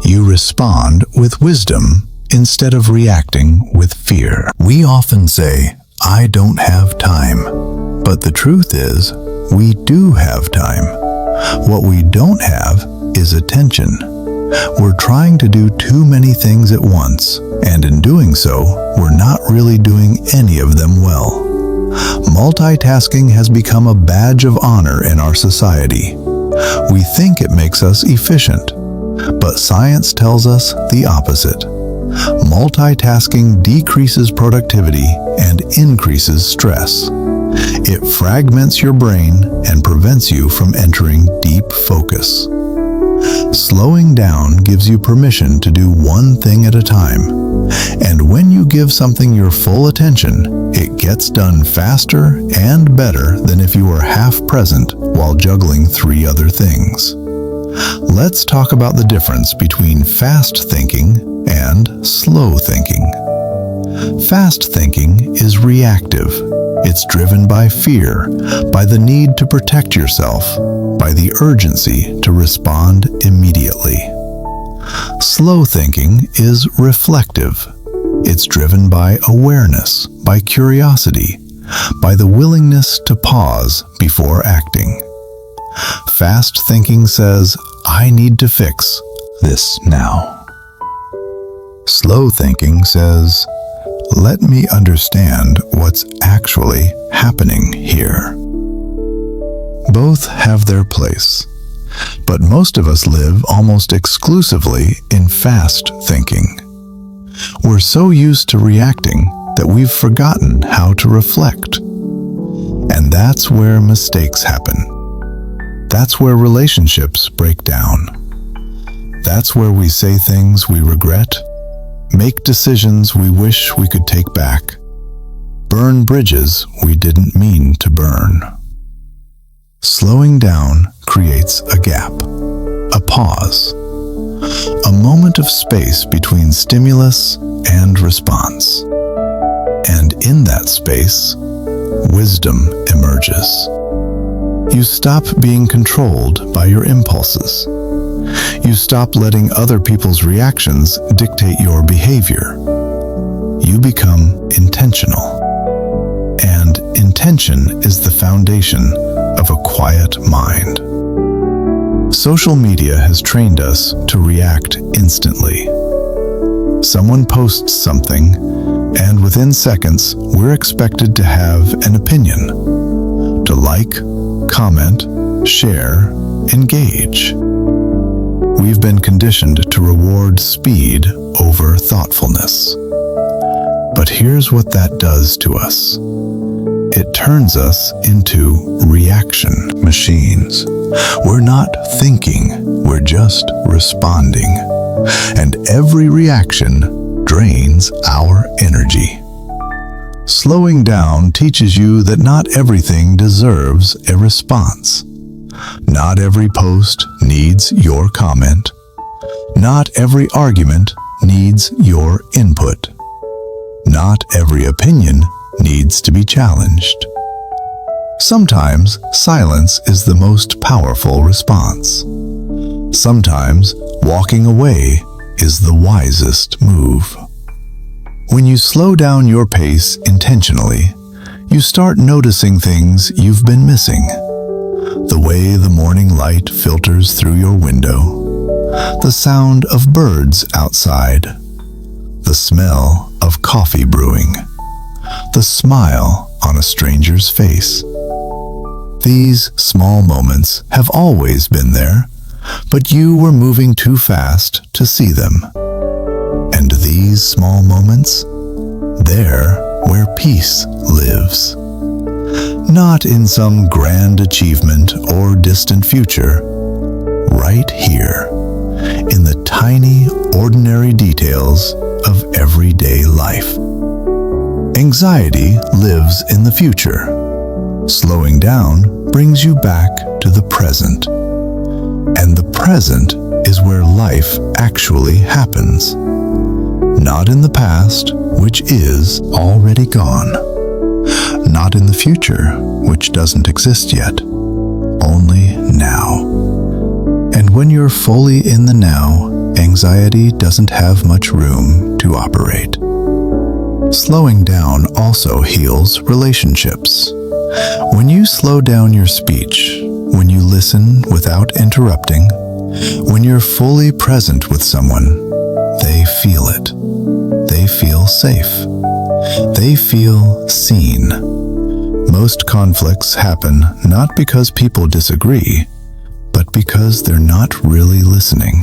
A: You respond with wisdom instead of reacting with fear. We often say, I don't have time. But the truth is, we do have time. What we don't have is attention. We're trying to do too many things at once, and in doing so, we're not really doing any of them well. Multitasking has become a badge of honor in our society. We think it makes us efficient, but science tells us the opposite. Multitasking decreases productivity and increases stress. It fragments your brain and prevents you from entering deep focus. Slowing down gives you permission to do one thing at a time. And when you give something your full attention, it gets done faster and better than if you were half present while juggling 3 other things. Let's talk about the difference between fast thinking and slow thinking. Fast thinking is reactive. It's driven by fear, by the need to protect yourself, by the urgency to respond immediately. Slow thinking is reflective. It's driven by awareness, by curiosity, by the willingness to pause before acting. Fast thinking says, I need to fix this now. Slow thinking says, let me understand what's actually happening here. Both have their place, but most of us live almost exclusively in fast thinking. We're so used to reacting that we've forgotten how to reflect. And that's where mistakes happen. That's where relationships break down. That's where we say things we regret, make decisions we wish we could take back, burn bridges we didn't mean to burn. Slowing down creates a gap, a pause, a moment of space between stimulus and response. And in that space, wisdom emerges. You stop being controlled by your impulses. You stop letting other people's reactions dictate your behavior. You become intentional. And intention is the foundation of a quiet mind. Social media has trained us to react instantly. Someone posts something, and within seconds, we're expected to have an opinion, to like, comment, share, engage. We've been conditioned to reward speed over thoughtfulness. But here's what that does to us. It turns us into reaction machines. We're not thinking, we're just responding. And every reaction drains our energy. Slowing down teaches you that not everything deserves a response. Not every post needs your comment. Not every argument needs your input. Not every opinion needs to be challenged. Sometimes silence is the most powerful response. Sometimes walking away is the wisest move. When you slow down your pace intentionally, you start noticing things you've been missing. The way the morning light filters through your window, the sound of birds outside, the smell of coffee brewing, the smile on a stranger's face. These small moments have always been there, but you were moving too fast to see them. And these small moments, they're where peace lives. Not in some grand achievement or distant future, right here, in the tiny, ordinary details of everyday life. Anxiety lives in the future. Slowing down brings you back to the present. And the present is where life actually happens. Not in the past, which is already gone. Not in the future, which doesn't exist yet. Only now. And when you're fully in the now, anxiety doesn't have much room to operate. Slowing down also heals relationships. When you slow down your speech, when you listen without interrupting, when you're fully present with someone, they feel it. They feel safe. They feel seen. Most conflicts happen not because people disagree, but because they're not really listening.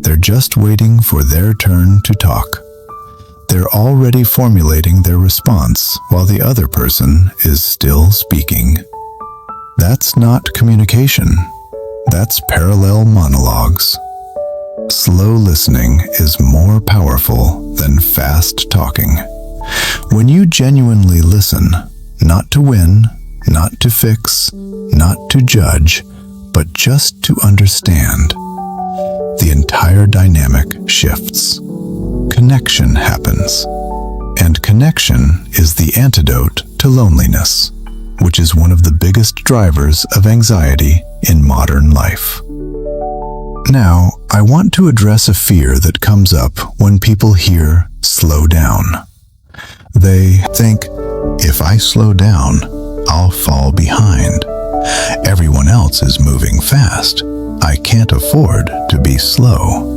A: They're just waiting for their turn to talk. They're already formulating their response while the other person is still speaking. That's not communication. That's parallel monologues. Slow listening is more powerful than fast talking. When you genuinely listen, not to win, not to fix, not to judge, but just to understand, the entire dynamic shifts. Connection happens. And connection is the antidote to loneliness, which is one of the biggest drivers of anxiety in modern life. Now, I want to address a fear that comes up when people hear slow down. They think, if I slow down, I'll fall behind. Everyone else is moving fast. I can't afford to be slow.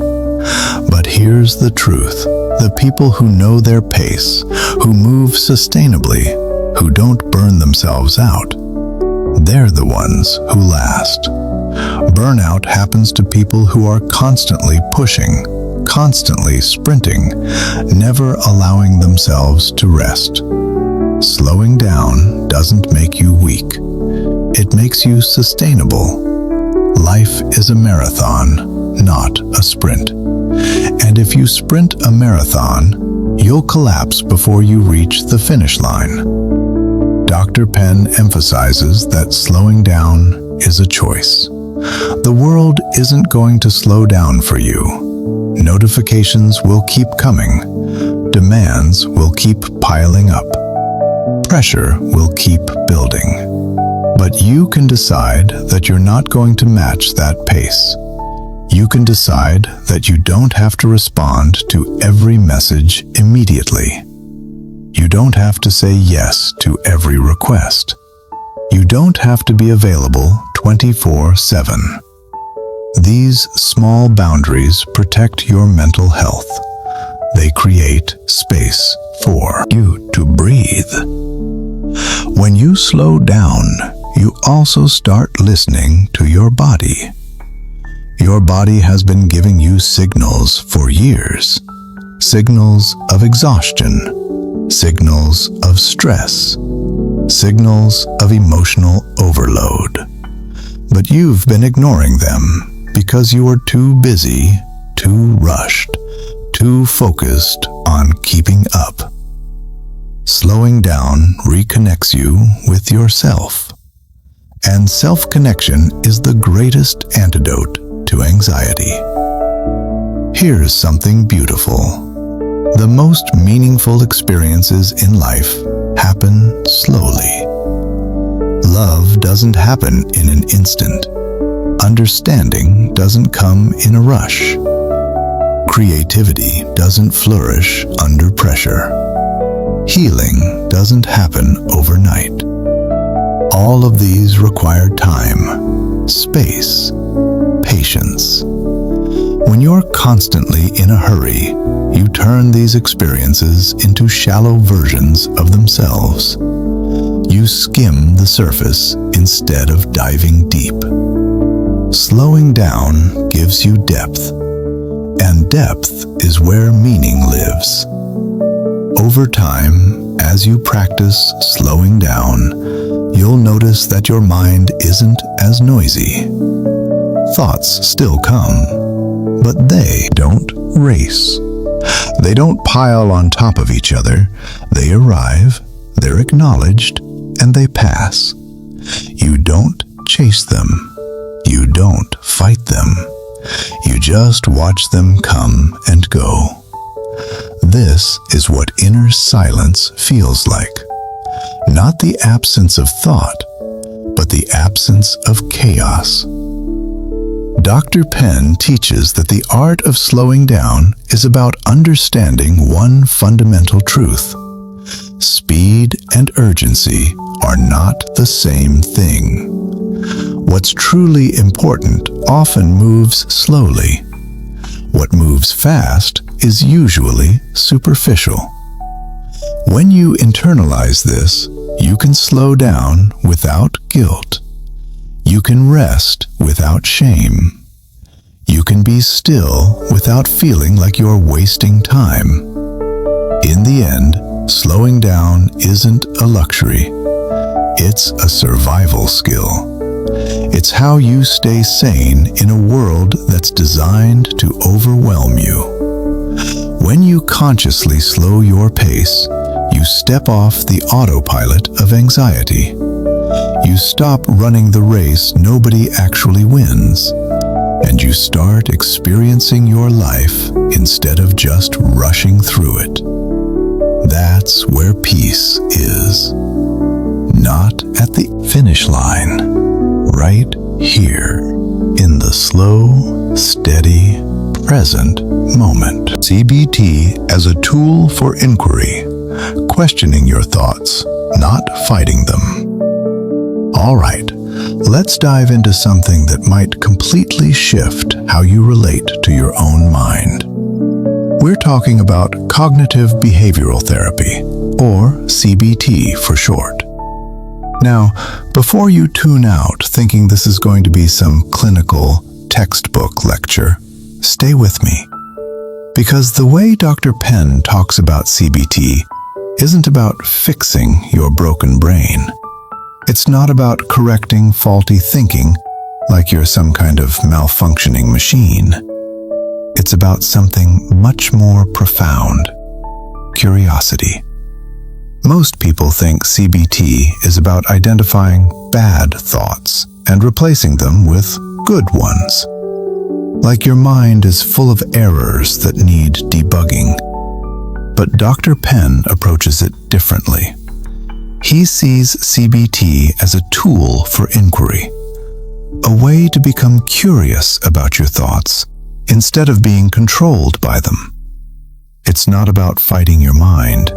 A: But here's the truth. The people who know their pace, who move sustainably, who don't burn themselves out, they're the ones who last. Burnout happens to people who are constantly pushing, constantly sprinting, never allowing themselves to rest. Slowing down doesn't make you weak. It makes you sustainable. Life is a marathon, not a sprint. And if you sprint a marathon, you'll collapse before you reach the finish line. Dr. Penn emphasizes that slowing down is a choice. The world isn't going to slow down for you. Notifications will keep coming. Demands will keep piling up. Pressure will keep building. But you can decide that you're not going to match that pace. You can decide that you don't have to respond to every message immediately. You don't have to say yes to every request. You don't have to be available 24/7. These small boundaries protect your mental health. They create space for you to breathe. When you slow down, you also start listening to your body. Your body has been giving you signals for years. Signals of exhaustion, signals of stress, signals of emotional overload. But you've been ignoring them because you are too busy, too rushed, too focused on keeping up. Slowing down reconnects you with yourself. And self-connection is the greatest antidote to anxiety. Here's something beautiful. The most meaningful experiences in life happen slowly. Love doesn't happen in an instant. Understanding doesn't come in a rush. Creativity doesn't flourish under pressure. Healing doesn't happen overnight. All of these require time, space, patience. When you're constantly in a hurry, you turn these experiences into shallow versions of themselves. You skim the surface instead of diving deep. Slowing down gives you depth, and depth is where meaning lives. Over time, as you practice slowing down, you'll notice that your mind isn't as noisy. Thoughts still come, but they don't race. They don't pile on top of each other. They arrive, they're acknowledged, and they pass. You don't chase them. You don't fight them. You just watch them come and go. This is what inner silence feels like. Not the absence of thought, but the absence of chaos. Dr. Penn teaches that the art of slowing down is about understanding one fundamental truth. Speed and urgency are not the same thing. What's truly important often moves slowly. What moves fast is usually superficial. When you internalize this, you can slow down without guilt. You can rest without shame. You can be still without feeling like you're wasting time. In the end, slowing down isn't a luxury. It's a survival skill. It's how you stay sane in a world that's designed to overwhelm you. When you consciously slow your pace, you step off the autopilot of anxiety. You stop running the race nobody actually wins, and you start experiencing your life instead of just rushing through it. That's where peace is. Not at the finish line, right here, in the slow, steady, present moment. CBT as a tool for inquiry, questioning your thoughts, not fighting them. All right, let's dive into something that might completely shift how you relate to your own mind. We're talking about cognitive behavioral therapy, or CBT for short. Now, before you tune out thinking this is going to be some clinical textbook lecture, stay with me. Because the way Dr. Penn talks about CBT isn't about fixing your broken brain. It's not about correcting faulty thinking like you're some kind of malfunctioning machine. It's about something much more profound: curiosity. Most people think CBT is about identifying bad thoughts and replacing them with good ones. Like your mind is full of errors that need debugging. But Dr. Penn approaches it differently. He sees CBT as a tool for inquiry, a way to become curious about your thoughts instead of being controlled by them. It's not about fighting your mind.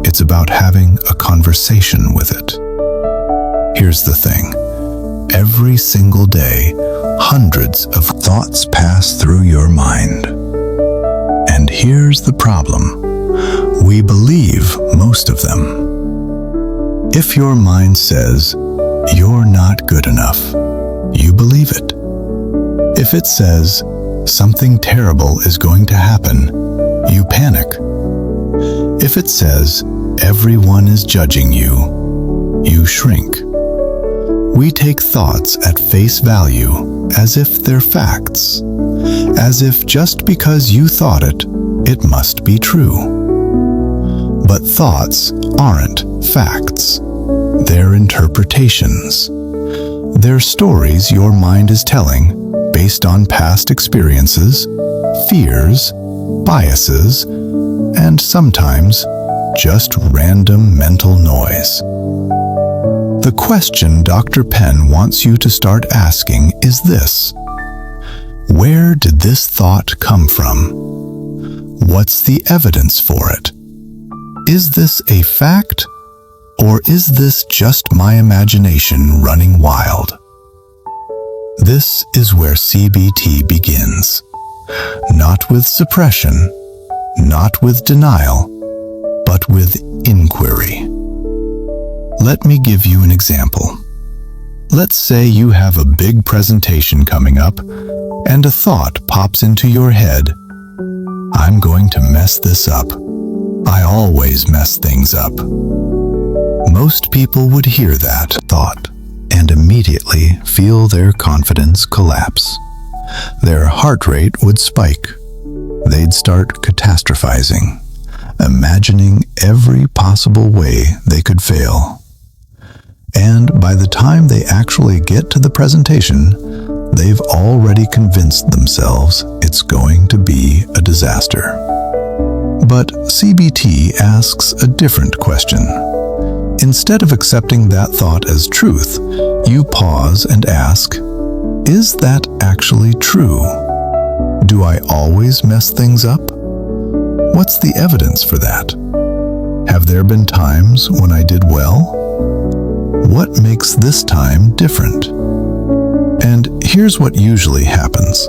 A: It's about having a conversation with it. Here's the thing. Every single day, hundreds of thoughts pass through your mind. And here's the problem. We believe most of them. If your mind says, "You're not good enough," you believe it. If it says, "Something terrible is going to happen," you panic. If it says, "Everyone is judging you," you shrink. We take thoughts at face value as if they're facts, as if just because you thought it, it must be true. But thoughts aren't facts. They're interpretations. They're stories your mind is telling based on past experiences, fears, biases, and sometimes just random mental noise. The question Dr. Penn wants you to start asking is this: where did this thought come from? What's the evidence for it? Is this a fact, or is this just my imagination running wild? This is where CBT begins. Not with suppression, not with denial, but with inquiry. Let me give you an example. Let's say you have a big presentation coming up, and a thought pops into your head. I'm going to mess this up. I always mess things up. Most people would hear that thought and immediately feel their confidence collapse. Their heart rate would spike. They'd start catastrophizing, imagining every possible way they could fail. And by the time they actually get to the presentation, they've already convinced themselves it's going to be a disaster. But CBT asks a different question. Instead of accepting that thought as truth, you pause and ask, is that actually true? Do I always mess things up? What's the evidence for that? Have there been times when I did well? What makes this time different? And here's what usually happens.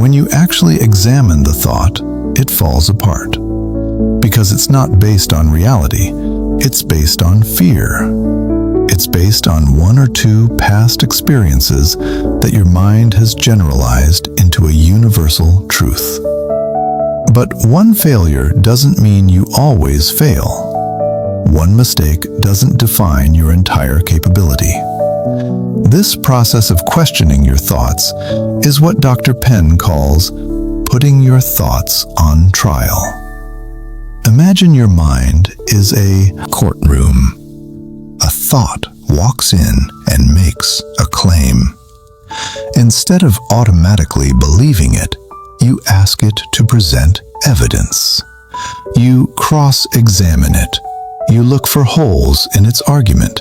A: When you actually examine the thought, it falls apart. Because it's not based on reality, it's based on fear. It's based on one or two past experiences that your mind has generalized into a universal truth. But one failure doesn't mean you always fail. One mistake doesn't define your entire capability. This process of questioning your thoughts is what Dr. Penn calls putting your thoughts on trial. Imagine your mind is a courtroom. A thought walks in and makes a claim. Instead of automatically believing it, you ask it to present evidence. You cross-examine it. You look for holes in its argument.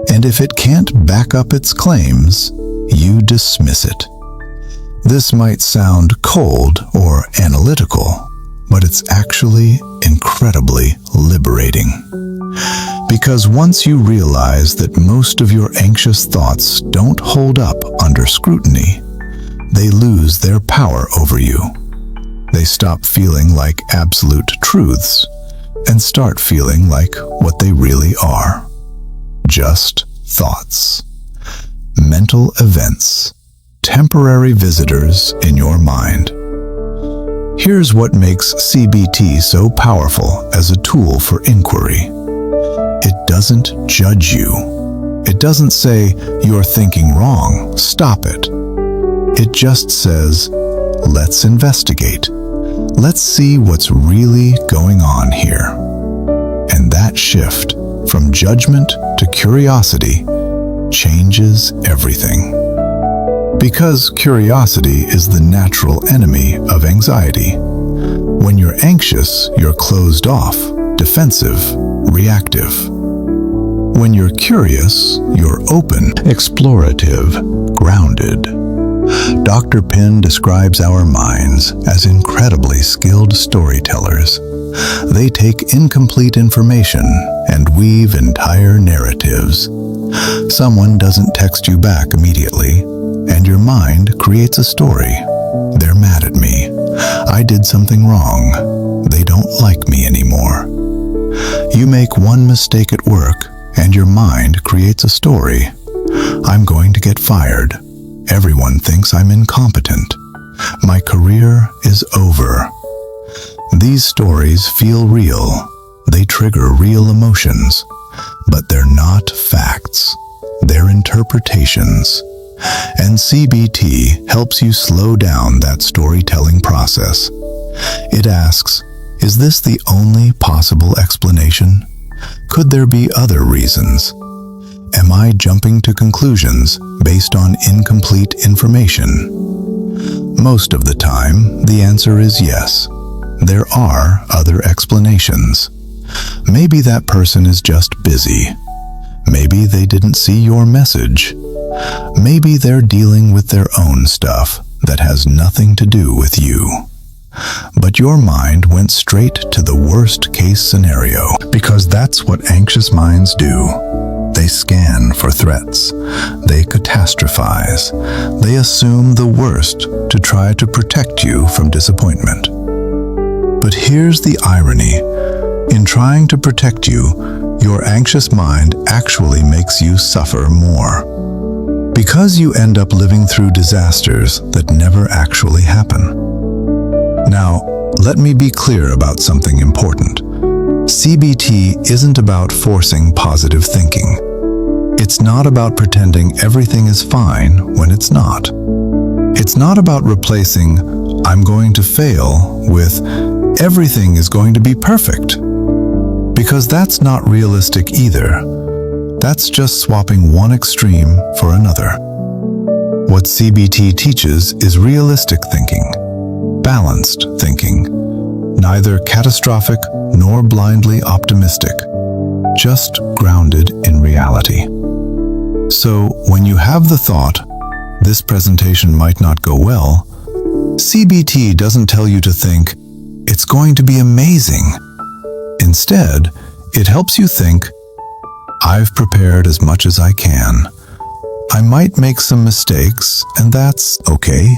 A: And if it can't back up its claims, you dismiss it. This might sound cold or analytical, but it's actually incredibly liberating. Because once you realize that most of your anxious thoughts don't hold up under scrutiny, they lose their power over you. They stop feeling like absolute truths and start feeling like what they really are. Just thoughts. Mental events. Temporary visitors in your mind. Here's what makes CBT so powerful as a tool for inquiry. It doesn't judge you. It doesn't say, you're thinking wrong, stop it. It just says, let's investigate. Let's see what's really going on here. And that shift from judgment to curiosity changes everything. Because curiosity is the natural enemy of anxiety. When you're anxious, you're closed off, defensive, reactive. When you're curious, you're open, explorative, grounded. Dr. Penn describes our minds as incredibly skilled storytellers. They take incomplete information and weave entire narratives. Someone doesn't text you back immediately, and your mind creates a story. They're mad at me. I did something wrong. They don't like me anymore. You make one mistake at work, and your mind creates a story. I'm going to get fired. Everyone thinks I'm incompetent. My career is over. These stories feel real. They trigger real emotions. But they're not facts. They're interpretations. And CBT helps you slow down that storytelling process. It asks, is this the only possible explanation? Could there be other reasons? Am I jumping to conclusions based on incomplete information? Most of the time, the answer is yes. There are other explanations. Maybe that person is just busy. Maybe they didn't see your message. Maybe they're dealing with their own stuff that has nothing to do with you. But your mind went straight to the worst-case scenario because that's what anxious minds do. They scan for threats. They catastrophize. They assume the worst to try to protect you from disappointment. But here's the irony. In trying to protect you, your anxious mind actually makes you suffer more. Because you end up living through disasters that never actually happen. Now, let me be clear about something important. CBT isn't about forcing positive thinking. It's not about pretending everything is fine when it's not. It's not about replacing "I'm going to fail" with "everything is going to be perfect." Because that's not realistic either. That's just swapping one extreme for another. What CBT teaches is realistic thinking, balanced thinking, neither catastrophic nor blindly optimistic, just grounded in reality. So when you have the thought, "This presentation might not go well," CBT doesn't tell you to think, "It's going to be amazing." Instead, it helps you think, "I've prepared as much as I can. I might make some mistakes, and that's okay.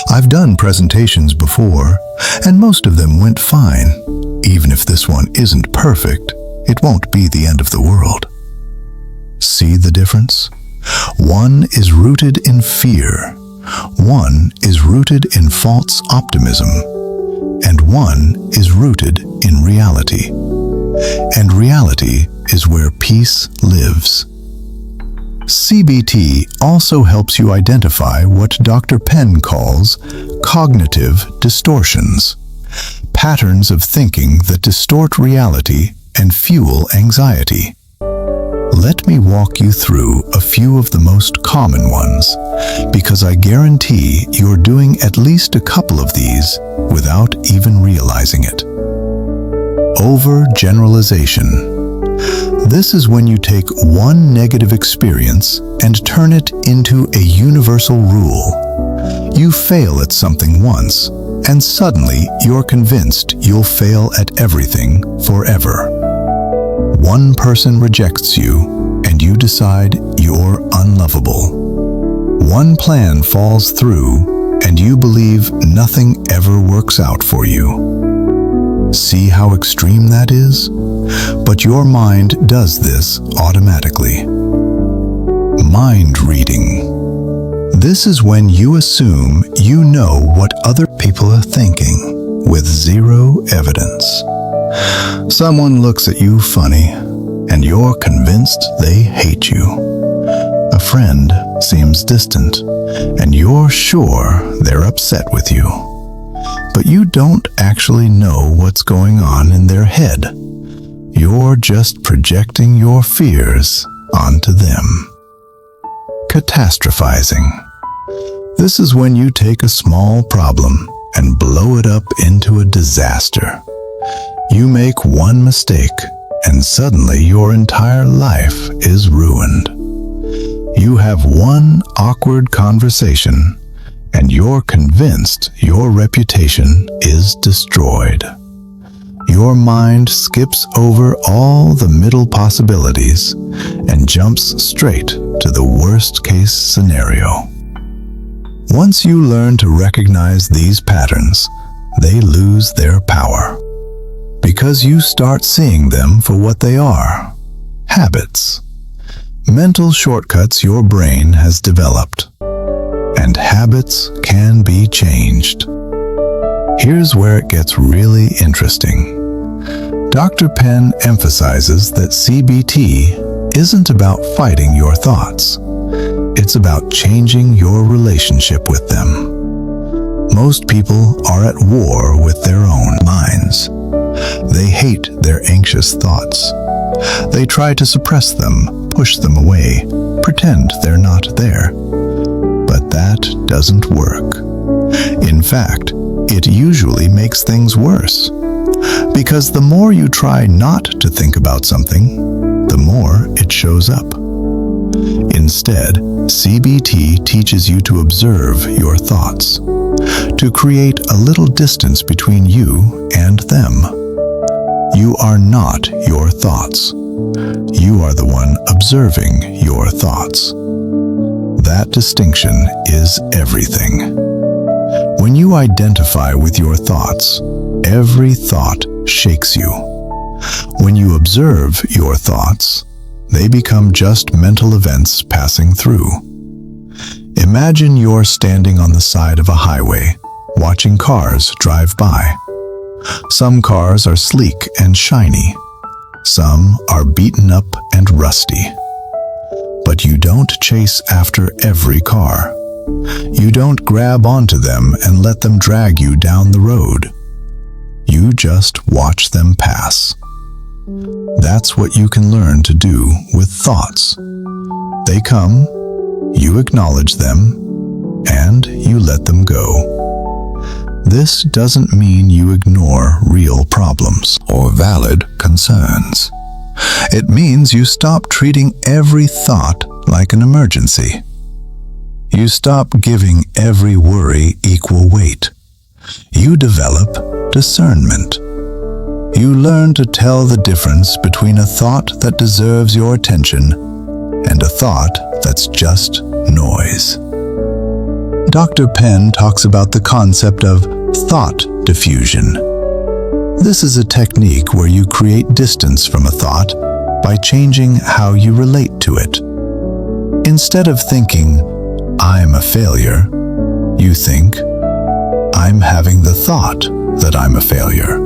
A: I've done presentations before, and most of them went fine. Even if this one isn't perfect, it won't be the end of the world." See the difference? One is rooted in fear. One is rooted in false optimism. And one is rooted in reality. And reality is where peace lives. CBT also helps you identify what Dr. Penn calls cognitive distortions, patterns of thinking that distort reality and fuel anxiety. Let me walk you through a few of the most common ones, because I guarantee you're doing at least a couple of these without even realizing it. Overgeneralization. This is when you take one negative experience and turn it into a universal rule. You fail at something once, and suddenly you're convinced you'll fail at everything forever. One person rejects you, and you decide you're unlovable. One plan falls through, and you believe nothing ever works out for you. See how extreme that is? But your mind does this automatically. Mind reading. This is when you assume you know what other people are thinking, with zero evidence. Someone looks at you funny, and you're convinced they hate you. A friend seems distant, and you're sure they're upset with you. But you don't actually know what's going on in their head. You're just projecting your fears onto them. Catastrophizing. This is when you take a small problem and blow it up into a disaster. You make one mistake, and suddenly your entire life is ruined. You have one awkward conversation, and you're convinced your reputation is destroyed. Your mind skips over all the middle possibilities and jumps straight to the worst-case scenario. Once you learn to recognize these patterns, they lose their power. Because you start seeing them for what they are: habits. Mental shortcuts your brain has developed. And habits can be changed. Here's where it gets really interesting. Dr. Penn emphasizes that CBT isn't about fighting your thoughts. It's about changing your relationship with them. Most people are at war with their own minds. They hate their anxious thoughts. They try to suppress them, push them away, pretend they're not there. But that doesn't work. In fact, it usually makes things worse. Because the more you try not to think about something, the more it shows up. Instead, CBT teaches you to observe your thoughts, to create a little distance between you and them. You are not your thoughts. You are the one observing your thoughts. That distinction is everything. When you identify with your thoughts, every thought shakes you. When you observe your thoughts, they become just mental events passing through. Imagine you're standing on the side of a highway, watching cars drive by. Some cars are sleek and shiny. Some are beaten up and rusty. But you don't chase after every car. You don't grab onto them and let them drag you down the road. You just watch them pass. That's what you can learn to do with thoughts. They come, you acknowledge them, and you let them go. This doesn't mean you ignore real problems or valid concerns. It means you stop treating every thought like an emergency. You stop giving every worry equal weight. You develop discernment. You learn to tell the difference between a thought that deserves your attention and a thought that's just noise. Dr. Penn talks about the concept of thought diffusion. This is a technique where you create distance from a thought by changing how you relate to it. Instead of thinking, "I'm a failure," you think, "I'm having the thought that I'm a failure."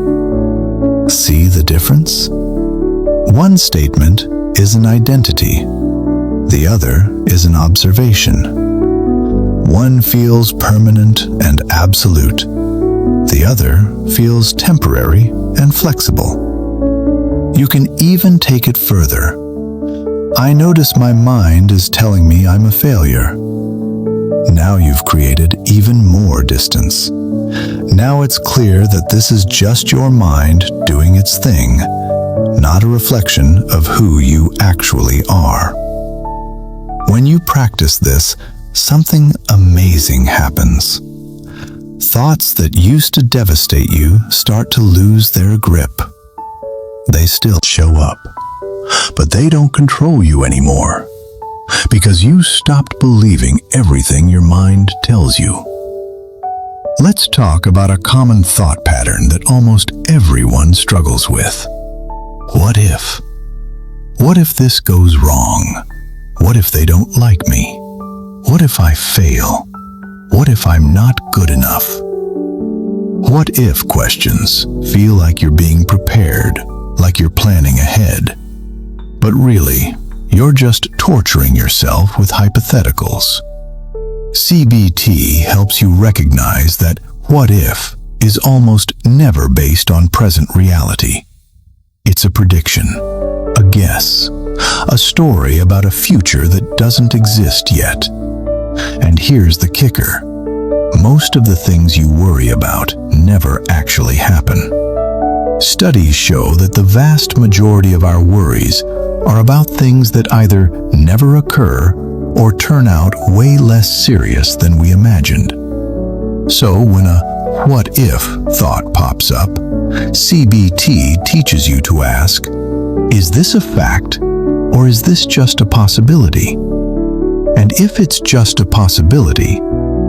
A: See the difference? One statement is an identity. The other is an observation. One feels permanent and absolute. The other feels temporary and flexible. You can even take it further. I notice my mind is telling me I'm a failure. Now you've created even more distance. Now it's clear that this is just your mind doing its thing, not a reflection of who you actually are. When you practice this, something amazing happens. Thoughts that used to devastate you start to lose their grip. They still show up, but they don't control you anymore, because you stopped believing everything your mind tells you. Let's talk about a common thought pattern that almost everyone struggles with. What if? What if this goes wrong? What if they don't like me? What if I fail? What if I'm not good enough? What if questions feel like you're being prepared, like you're planning ahead. But really, you're just torturing yourself with hypotheticals. CBT helps you recognize that what if is almost never based on present reality. It's a prediction, a guess, a story about a future that doesn't exist yet. And here's the kicker. Most of the things you worry about never actually happen. Studies show that the vast majority of our worries are about things that either never occur or turn out way less serious than we imagined. So when a what if thought pops up, CBT teaches you to ask, is this a fact or is this just a possibility? And if it's just a possibility,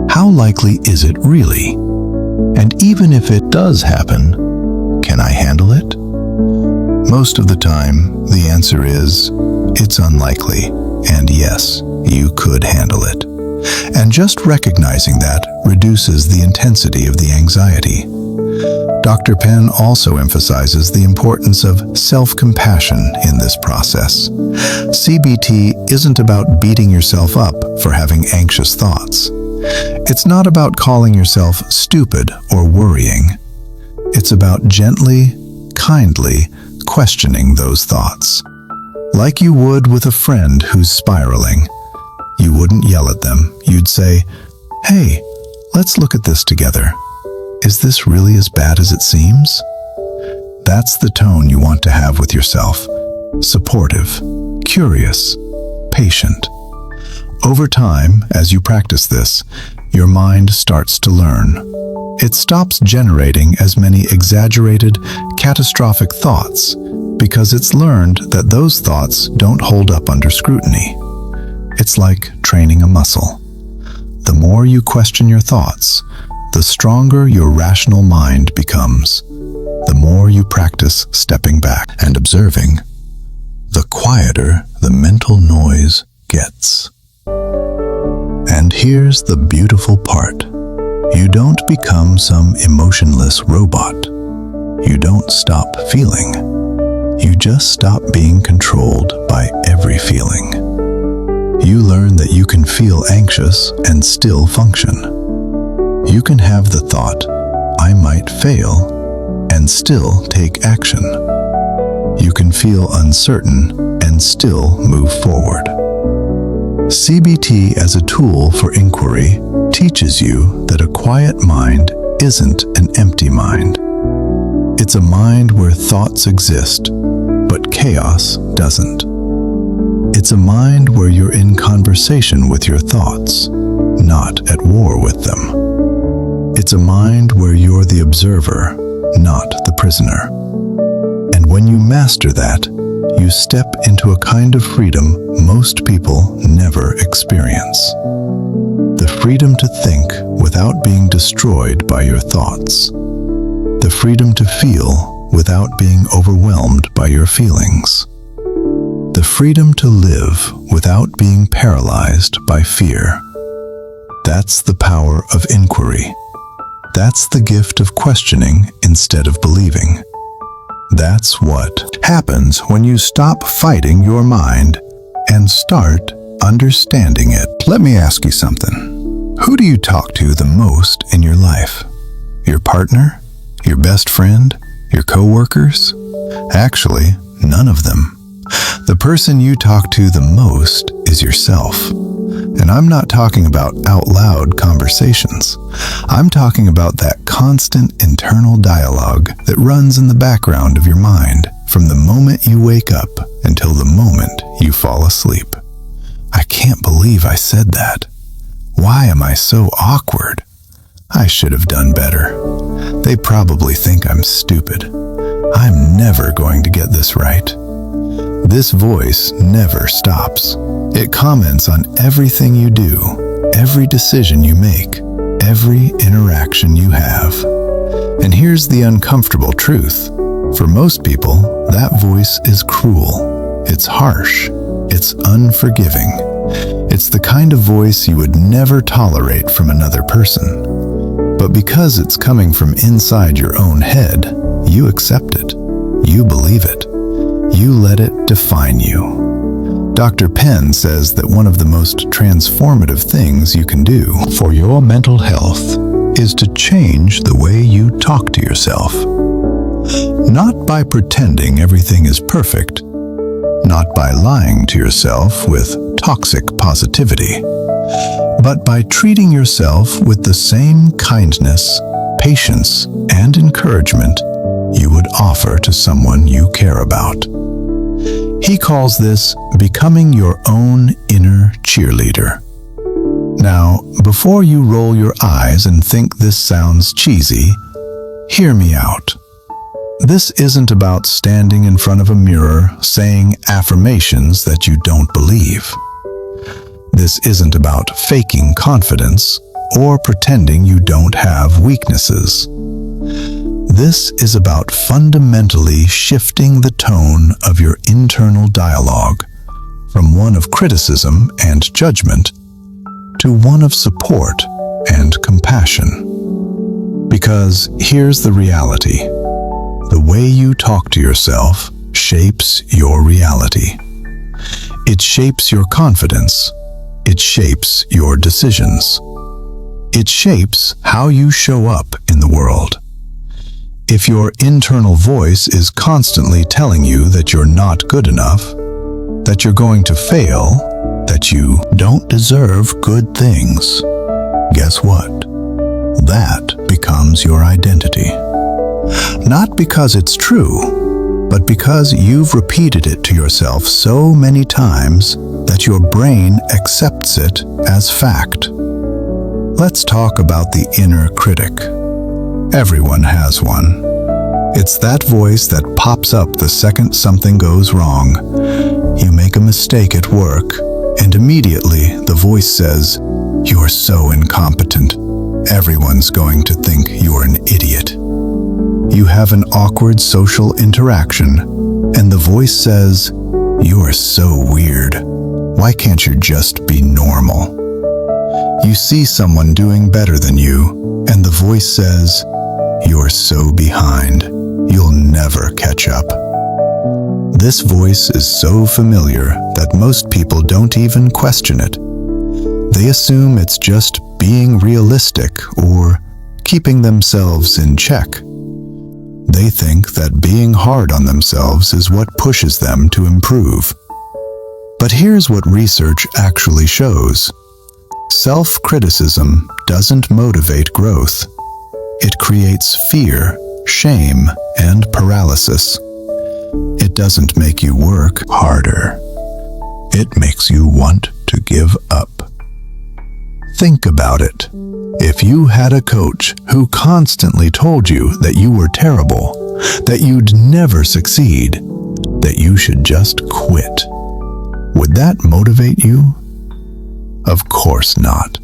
A: how likely is it really? And even if it does happen, can I handle it? Most of the time, the answer is, it's unlikely, and yes, you could handle it. And just recognizing that reduces the intensity of the anxiety. Dr. Penn also emphasizes the importance of self-compassion in this process. CBT isn't about beating yourself up for having anxious thoughts. It's not about calling yourself stupid or worrying. It's about gently, kindly questioning those thoughts. Like you would with a friend who's spiraling. You wouldn't yell at them. You'd say, "Hey, let's look at this together. Is this really as bad as it seems?" That's the tone you want to have with yourself. Supportive, curious, patient. Over time, as you practice this, your mind starts to learn. It stops generating as many exaggerated, catastrophic thoughts because it's learned that those thoughts don't hold up under scrutiny. It's like training a muscle. The more you question your thoughts, the stronger your rational mind becomes. the more you practice stepping back and observing, the quieter the mental noise gets. And here's the beautiful part. You don't become some emotionless robot. You don't stop feeling. You just stop being controlled by every feeling. You learn that you can feel anxious and still function. You can have the thought, "I might fail," and still take action. You can feel uncertain and still move forward. CBT as a tool for inquiry teaches you that a quiet mind isn't an empty mind. It's a mind where thoughts exist, but chaos doesn't. It's a mind where you're in conversation with your thoughts, not at war with them. It's a mind where you're the observer, not the prisoner. And when you master that, you step into a kind of freedom most people never experience. The freedom to think without being destroyed by your thoughts. The freedom to feel without being overwhelmed by your feelings. The freedom to live without being paralyzed by fear. That's the power of inquiry. That's the gift of questioning instead of believing. That's what happens when you stop fighting your mind and start understanding it. Let me ask you something. Who do you talk to the most in your life? Your partner? Your best friend? Your coworkers? Actually, none of them. The person you talk to the most is yourself. And I'm not talking about out loud conversations. I'm talking about that constant internal dialogue that runs in the background of your mind from the moment you wake up until the moment you fall asleep. I can't believe I said that. Why am I so awkward? I should have done better. They probably think I'm stupid. I'm never going to get this right. This voice never stops. It comments on everything you do, every decision you make, every interaction you have. And here's the uncomfortable truth. For most people, that voice is cruel. It's harsh. It's unforgiving. It's the kind of voice you would never tolerate from another person. But because it's coming from inside your own head, you accept it. You believe it. You let it define you. Dr. Penn says that one of the most transformative things you can do for your mental health is to change the way you talk to yourself. Not by pretending everything is perfect, not by lying to yourself with toxic positivity, but by treating yourself with the same kindness, patience, and encouragement you would offer to someone you care about. He calls this becoming your own inner cheerleader. Now, before you roll your eyes and think this sounds cheesy, hear me out. This isn't about standing in front of a mirror saying affirmations that you don't believe. This isn't about faking confidence or pretending you don't have weaknesses. This is about fundamentally shifting the tone of your internal dialogue from one of criticism and judgment to one of support and compassion. Because here's the reality. The way you talk to yourself shapes your reality. It shapes your confidence. It shapes your decisions. It shapes how you show up in the world. If your internal voice is constantly telling you that you're not good enough, that you're going to fail, that you don't deserve good things, guess what? That becomes your identity. Not because it's true, but because you've repeated it to yourself so many times that your brain accepts it as fact. Let's talk about the inner critic. Everyone has one. It's that voice that pops up the second something goes wrong. You make a mistake at work, and immediately the voice says, "You're so incompetent. Everyone's going to think you're an idiot." You have an awkward social interaction, and the voice says, "You are so weird. Why can't you just be normal?" You see someone doing better than you, and the voice says, "You're so behind. You'll never catch up." This voice is so familiar that most people don't even question it. They assume it's just being realistic or keeping themselves in check. They think that being hard on themselves is what pushes them to improve. But here's what research actually shows. Self-criticism doesn't motivate growth. It creates fear, shame, and paralysis. It doesn't make you work harder. It makes you want to give up. Think about it. If you had a coach who constantly told you that you were terrible, that you'd never succeed, that you should just quit, would that motivate you? Of course not.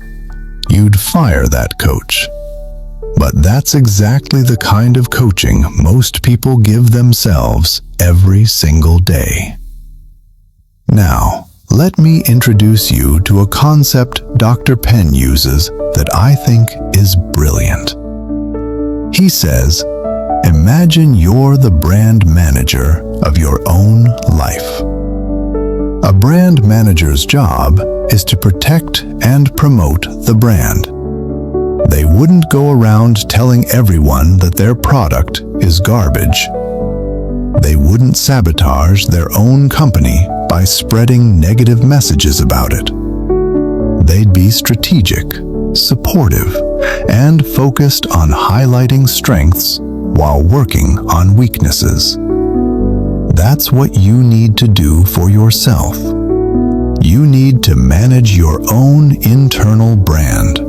A: You'd fire that coach. But that's exactly the kind of coaching most people give themselves every single day. Now, let me introduce you to a concept Dr. Penn uses that I think is brilliant. He says, imagine you're the brand manager of your own life. A brand manager's job is to protect and promote the brand. They wouldn't go around telling everyone that their product is garbage. They wouldn't sabotage their own company by spreading negative messages about it. They'd be strategic, supportive, and focused on highlighting strengths while working on weaknesses. That's what you need to do for yourself. You need to manage your own internal brand.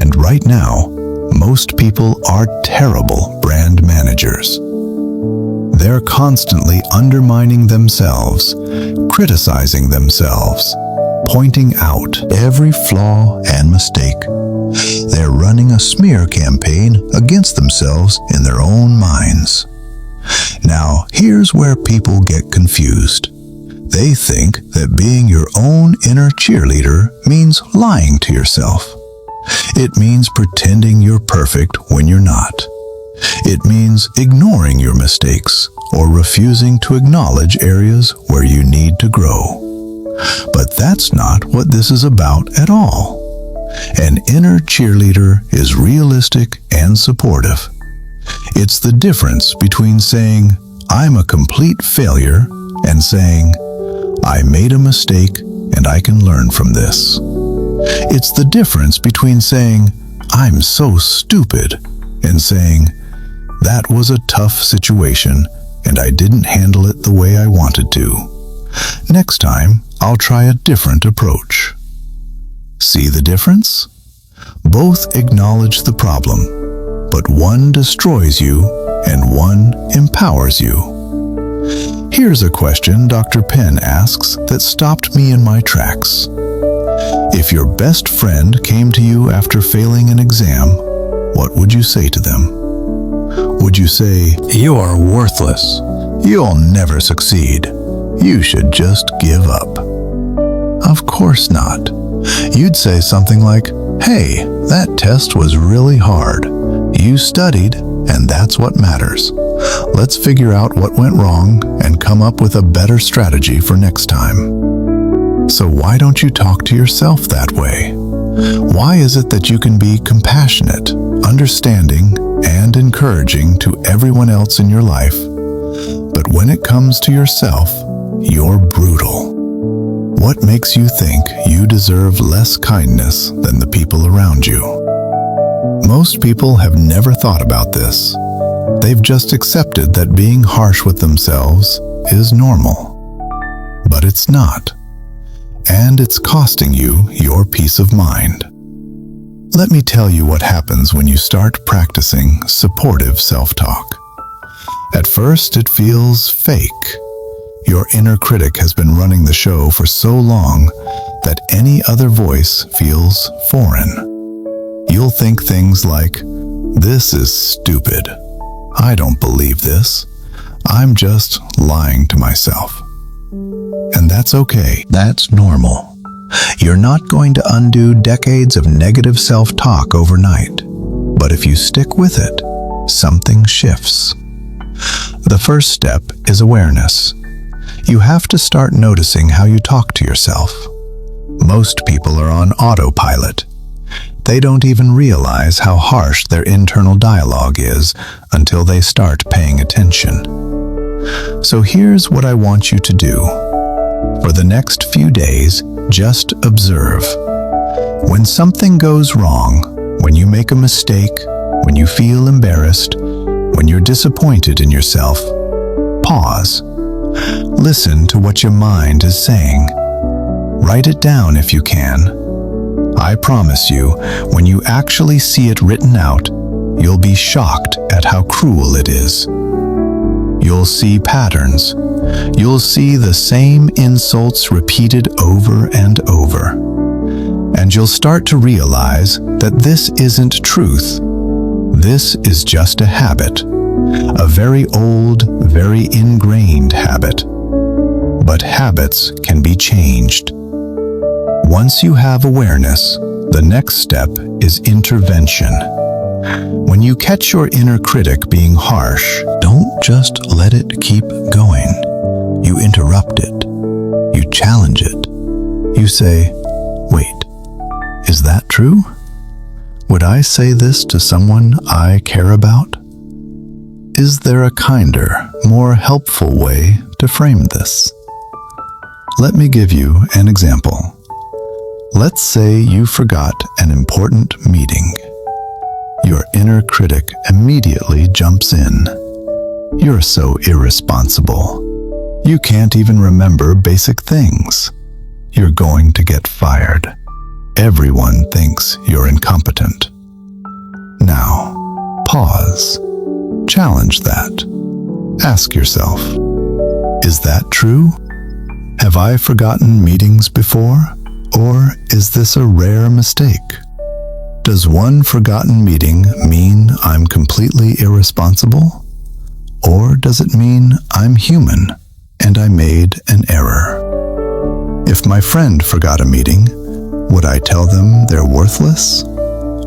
A: And right now, most people are terrible brand managers. They're constantly undermining themselves, criticizing themselves, pointing out every flaw and mistake. They're running a smear campaign against themselves in their own minds. Now, here's where people get confused. They think that being your own inner cheerleader means lying to yourself. It means pretending you're perfect when you're not. It means ignoring your mistakes or refusing to acknowledge areas where you need to grow. But that's not what this is about at all. An inner cheerleader is realistic and supportive. It's the difference between saying, "I'm a complete failure," and saying, "I made a mistake and I can learn from this." It's the difference between saying, "I'm so stupid," and saying, "That was a tough situation and I didn't handle it the way I wanted to. Next time, I'll try a different approach." See the difference? Both acknowledge the problem, but one destroys you and one empowers you. Here's a question Dr. Penn asks that stopped me in my tracks. If your best friend came to you after failing an exam, what would you say to them? Would you say, "You are worthless. You'll never succeed. You should just give up"? Of course not. You'd say something like, "Hey, that test was really hard. You studied, and that's what matters. Let's figure out what went wrong and come up with a better strategy for next time." So why don't you talk to yourself that way? Why is it that you can be compassionate, understanding, and encouraging to everyone else in your life, but when it comes to yourself, you're brutal? What makes you think you deserve less kindness than the people around you? Most people have never thought about this. They've just accepted that being harsh with themselves is normal. But it's not. And it's costing you your peace of mind. Let me tell you what happens when you start practicing supportive self-talk. At first, it feels fake. Your inner critic has been running the show for so long that any other voice feels foreign. You'll think things like, "This is stupid. I don't believe this. I'm just lying to myself. And that's okay. That's normal. You're not going to undo decades of negative self-talk overnight. But if you stick with it, something shifts. The first step is awareness. You have to start noticing how you talk to yourself. Most people are on autopilot. They don't even realize how harsh their internal dialogue is until they start paying attention. So here's what I want you to do. For the next few days, just observe. When something goes wrong, when you make a mistake, when you feel embarrassed, when you're disappointed in yourself, pause. Listen to what your mind is saying. Write it down if you can. I promise you, when you actually see it written out, you'll be shocked at how cruel it is. You'll see patterns. You'll see the same insults repeated over and over. And you'll start to realize that this isn't truth. This is just a habit. A very old, very ingrained habit. But habits can be changed. Once you have awareness, the next step is intervention. When you catch your inner critic being harsh, don't just let it keep going. You interrupt it. You challenge it. You say, wait, is that true? Would I say this to someone I care about? Is there a kinder, more helpful way to frame this? Let me give you an example. Let's say you forgot an important meeting. Your inner critic immediately jumps in. You're so irresponsible. You can't even remember basic things. You're going to get fired. Everyone thinks you're incompetent. Now, pause. Challenge that. Ask yourself, is that true? Have I forgotten meetings before? Or is this a rare mistake? Does one forgotten meeting mean I'm completely irresponsible? Or does it mean I'm human and I made an error? If my friend forgot a meeting, would I tell them they're worthless?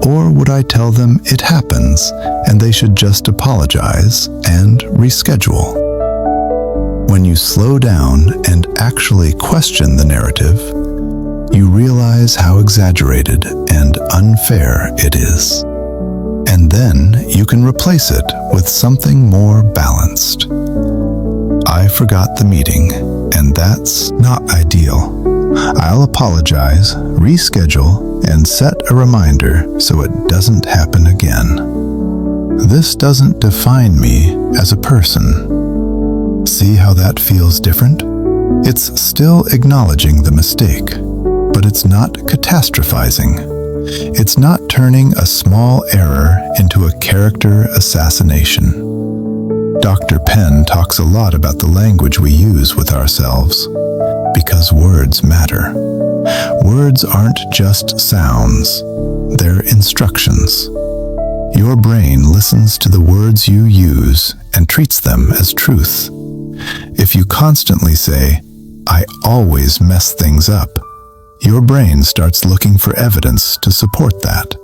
A: Or would I tell them it happens and they should just apologize and reschedule? When you slow down and actually question the narrative, you realize how exaggerated and unfair it is. And then you can replace it with something more balanced. I forgot the meeting, and that's not ideal. I'll apologize, reschedule, and set a reminder so it doesn't happen again. This doesn't define me as a person. See how that feels different? It's still acknowledging the mistake, but it's not catastrophizing. It's not turning a small error into a character assassination. Dr. Penn talks a lot about the language we use with ourselves, because words matter. Words aren't just sounds, they're instructions. Your brain listens to the words you use and treats them as truth. If you constantly say, I always mess things up, your brain starts looking for evidence to support that.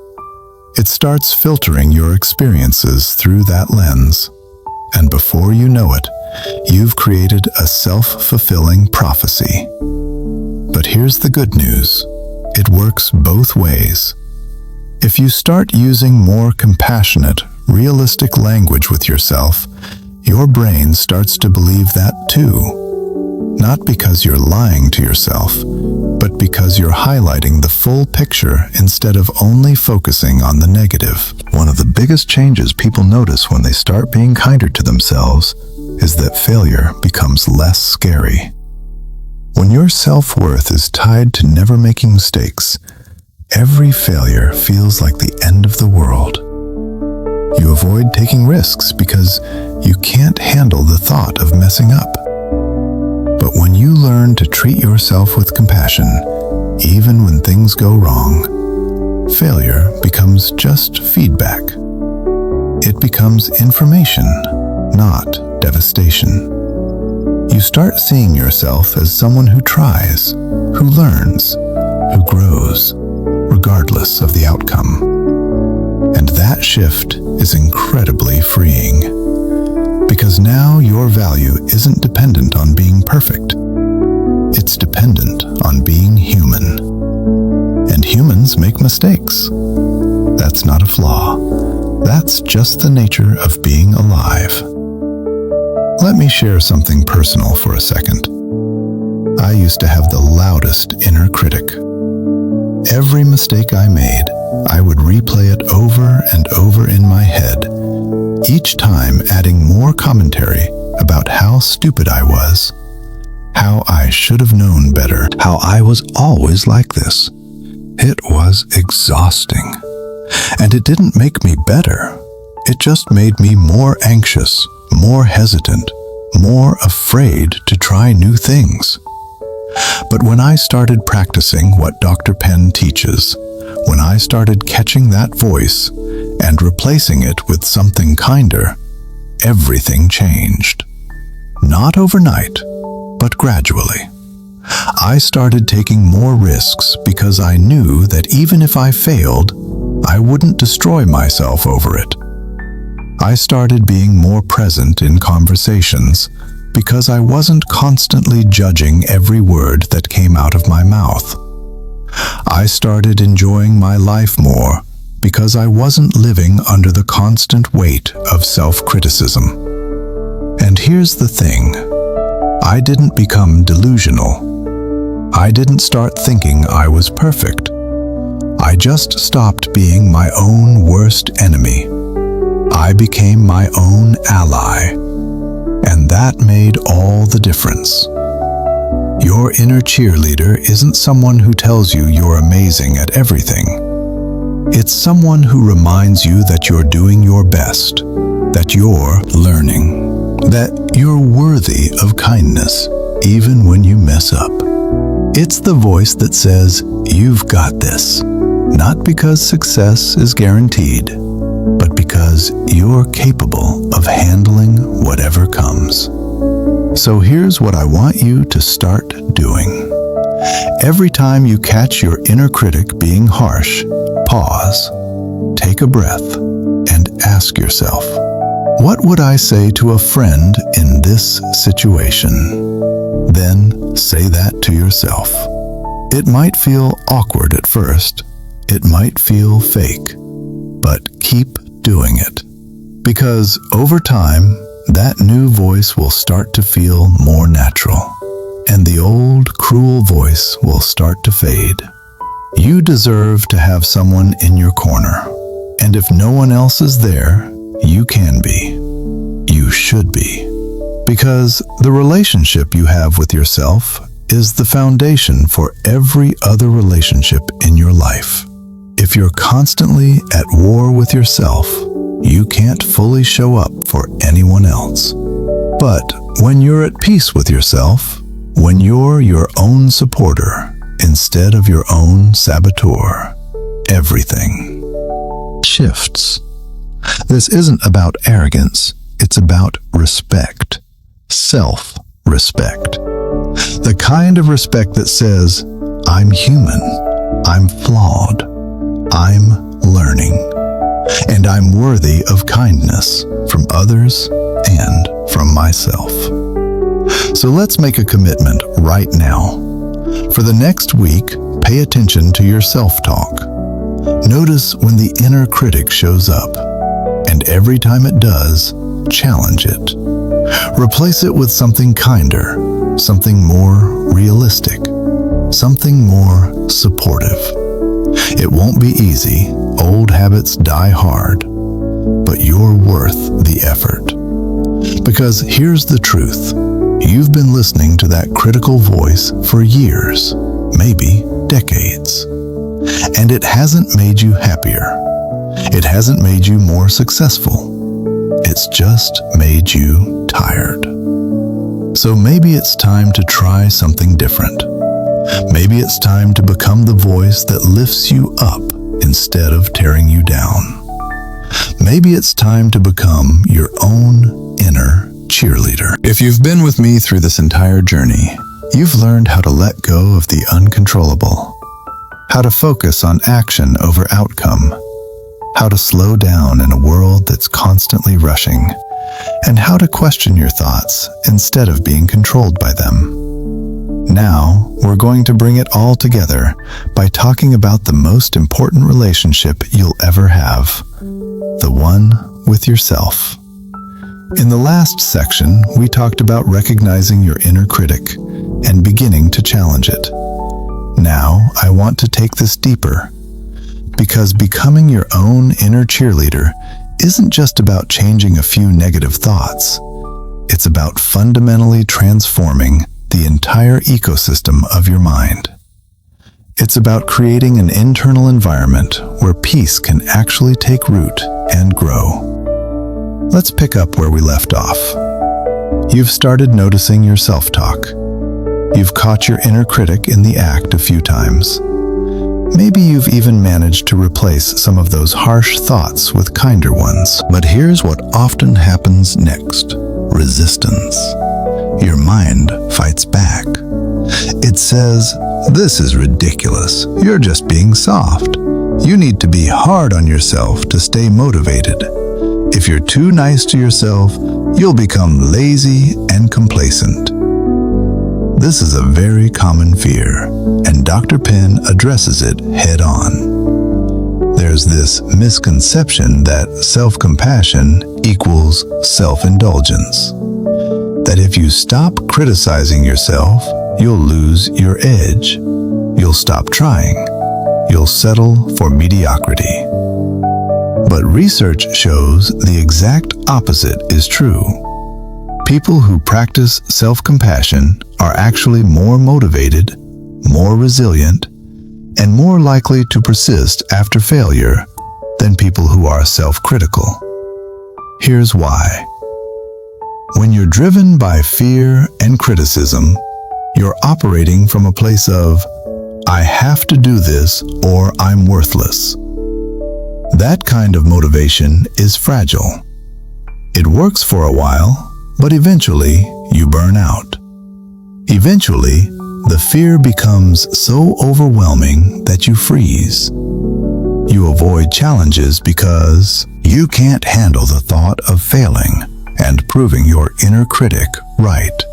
A: It starts filtering your experiences through that lens. And before you know it, you've created a self-fulfilling prophecy. But here's the good news. It works both ways. If you start using more compassionate, realistic language with yourself, your brain starts to believe that too. Not because you're lying to yourself, but because you're highlighting the full picture instead of only focusing on the negative. One of the biggest changes people notice when they start being kinder to themselves is that failure becomes less scary. When your self-worth is tied to never making mistakes, every failure feels like the end of the world. You avoid taking risks because you can't handle the thought of messing up. But when you learn to treat yourself with compassion, even when things go wrong, failure becomes just feedback. it becomes information, not devastation. You start seeing yourself as someone who tries, who learns, who grows, regardless of the outcome. And that shift is incredibly freeing, because now your value isn't dependent on being perfect. It's dependent on being human. And humans make mistakes. That's not a flaw. That's just the nature of being alive. Let me share something personal for a second. I used to have the loudest inner critic. Every mistake I made, I would replay it over and over in my head, each time adding more commentary about how stupid I was, how I should have known better, how I was always like this. It was exhausting. And it didn't make me better. It just made me more anxious, more hesitant, more afraid to try new things. But when I started practicing what Dr. Penn teaches, when I started catching that voice and replacing it with something kinder, everything changed. Not overnight, but gradually. I started taking more risks because I knew that even if I failed, I wouldn't destroy myself over it. I started being more present in conversations because I wasn't constantly judging every word that came out of my mouth. I started enjoying my life more because I wasn't living under the constant weight of self-criticism. And here's the thing. I didn't become delusional. I didn't start thinking I was perfect. I just stopped being my own worst enemy. I became my own ally, and that made all the difference. Your inner cheerleader isn't someone who tells you you're amazing at everything. It's someone who reminds you that you're doing your best, that you're learning, that you're worthy of kindness, even when you mess up. It's the voice that says, "You've got this," not because success is guaranteed, but because you're capable of handling whatever comes. So here's what I want you to start doing. Every time you catch your inner critic being harsh, pause, take a breath, and ask yourself, what would I say to a friend in this situation? Then say that to yourself. It might feel awkward at first. It might feel fake, but keep doing it. Because over time, that new voice will start to feel more natural, and the old, cruel voice will start to fade. You deserve to have someone in your corner, and if no one else is there, you can be. You should be. Because the relationship you have with yourself is the foundation for every other relationship in your life. If you're constantly at war with yourself, you can't fully show up for anyone else. But when you're at peace with yourself, when you're your own supporter instead of your own saboteur, everything shifts. This isn't about arrogance, it's about respect, self-respect. The kind of respect that says, I'm human, I'm flawed, I'm learning, and I'm worthy of kindness from others and from myself. So let's make a commitment right now. For the next week, pay attention to your self-talk. Notice when the inner critic shows up, and every time it does, challenge it. Replace it with something kinder, something more realistic, something more supportive. It won't be easy. Old habits die hard, but you're worth the effort. Because here's the truth. You've been listening to that critical voice for years, maybe decades. And it hasn't made you happier. It hasn't made you more successful. It's just made you tired. So maybe it's time to try something different. Maybe it's time to become the voice that lifts you up instead of tearing you down. Maybe it's time to become your own inner cheerleader. If you've been with me through this entire journey, you've learned how to let go of the uncontrollable, how to focus on action over outcome, how to slow down in a world that's constantly rushing, and how to question your thoughts instead of being controlled by them. Now, we're going to bring it all together by talking about the most important relationship you'll ever have, the one with yourself. In the last section, we talked about recognizing your inner critic and beginning to challenge it. Now, I want to take this deeper, because becoming your own inner cheerleader isn't just about changing a few negative thoughts. It's about fundamentally transforming the entire ecosystem of your mind. It's about creating an internal environment where peace can actually take root and grow. Let's pick up where we left off. You've started noticing your self-talk. You've caught your inner critic in the act a few times. Maybe you've even managed to replace some of those harsh thoughts with kinder ones. But here's what often happens next: resistance. Your mind fights back. It says, "This is ridiculous. You're just being soft. You need to be hard on yourself to stay motivated. If you're too nice to yourself, you'll become lazy and complacent." This is a very common fear, and Dr. Penn addresses it head-on. There's this misconception that self-compassion equals self-indulgence. That if you stop criticizing yourself, you'll lose your edge. You'll stop trying. You'll settle for mediocrity. But research shows the exact opposite is true. People who practice self-compassion are actually more motivated, more resilient, and more likely to persist after failure than people who are self-critical. Here's why. When you're driven by fear and criticism, you're operating from a place of, "I have to do this or I'm worthless." That kind of motivation is fragile. It works for a while, but eventually you burn out. Eventually, the fear becomes so overwhelming that you freeze. You avoid challenges because you can't handle the thought of failing and proving your inner critic right.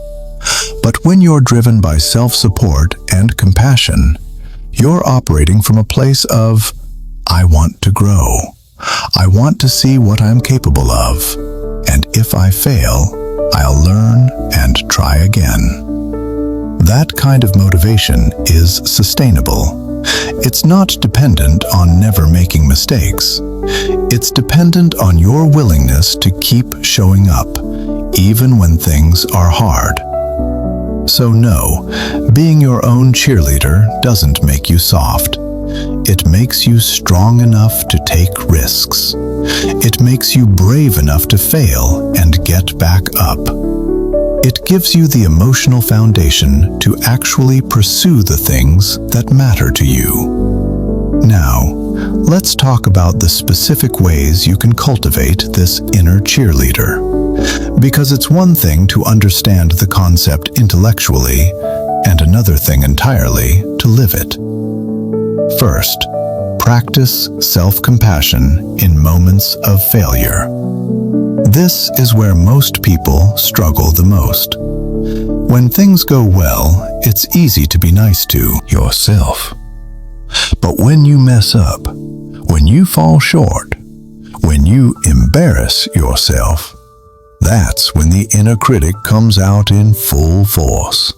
A: But when you're driven by self-support and compassion, you're operating from a place of, "I want to grow. I want to see what I'm capable of. And if I fail, I'll learn and try again." That kind of motivation is sustainable. It's not dependent on never making mistakes. It's dependent on your willingness to keep showing up, even when things are hard. So no, being your own cheerleader doesn't make you soft. It makes you strong enough to take risks. It makes you brave enough to fail and get back up. It gives you the emotional foundation to actually pursue the things that matter to you. Now, let's talk about the specific ways you can cultivate this inner cheerleader. Because it's one thing to understand the concept intellectually, and another thing entirely to live it. First, practice self-compassion in moments of failure. This is where most people struggle the most. When things go well, it's easy to be nice to yourself. But when you mess up, when you fall short, when you embarrass yourself, that's when the inner critic comes out in full force.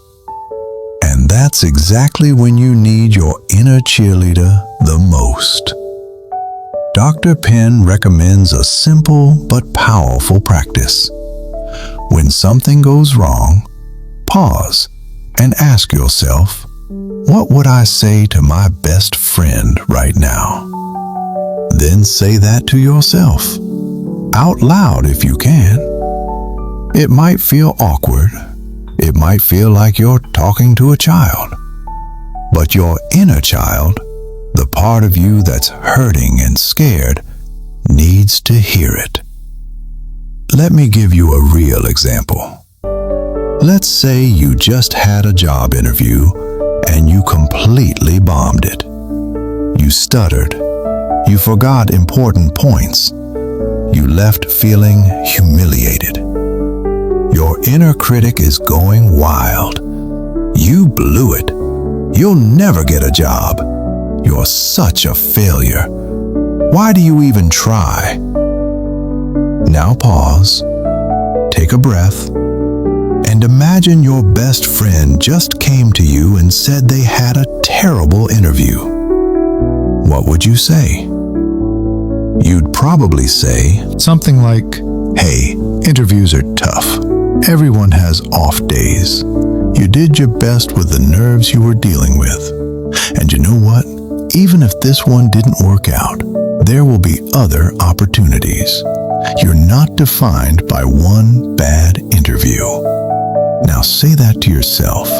A: And that's exactly when you need your inner cheerleader the most. Dr. Penn recommends a simple but powerful practice. When something goes wrong, pause and ask yourself, what would I say to my best friend right now? Then say that to yourself, out loud if you can. It might feel awkward. It might feel like you're talking to a child. But your inner child, the part of you that's hurting and scared, needs to hear it. Let me give you a real example. Let's say you just had a job interview and you completely bombed it. You stuttered. You forgot important points. You left feeling humiliated. Your inner critic is going wild. You blew it. You'll never get a job. You're such a failure. Why do you even try? Now pause, take a breath, and imagine your best friend just came to you and said they had a terrible interview. What would you say? You'd probably say something like, "Hey, interviews are tough. Everyone has off days. You did your best with the nerves you were dealing with. And you know what? Even if this one didn't work out, there will be other opportunities. You're not defined by one bad interview." Now say that to yourself.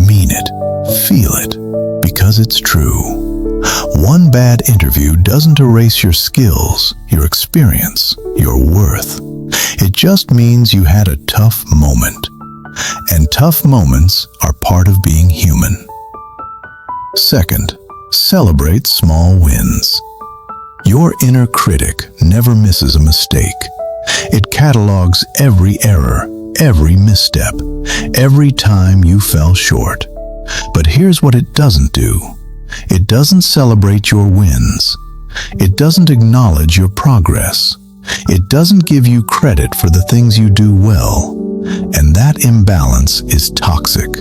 A: Mean it. Feel it. Because it's true. One bad interview doesn't erase your skills, your experience, your worth. It just means you had a tough moment. And tough moments are part of being human. Second, celebrate small wins. Your inner critic never misses a mistake. It catalogs every error, every misstep, every time you fell short. But here's what it doesn't do. It doesn't celebrate your wins. It doesn't acknowledge your progress. It doesn't give you credit for the things you do well. And that imbalance is toxic.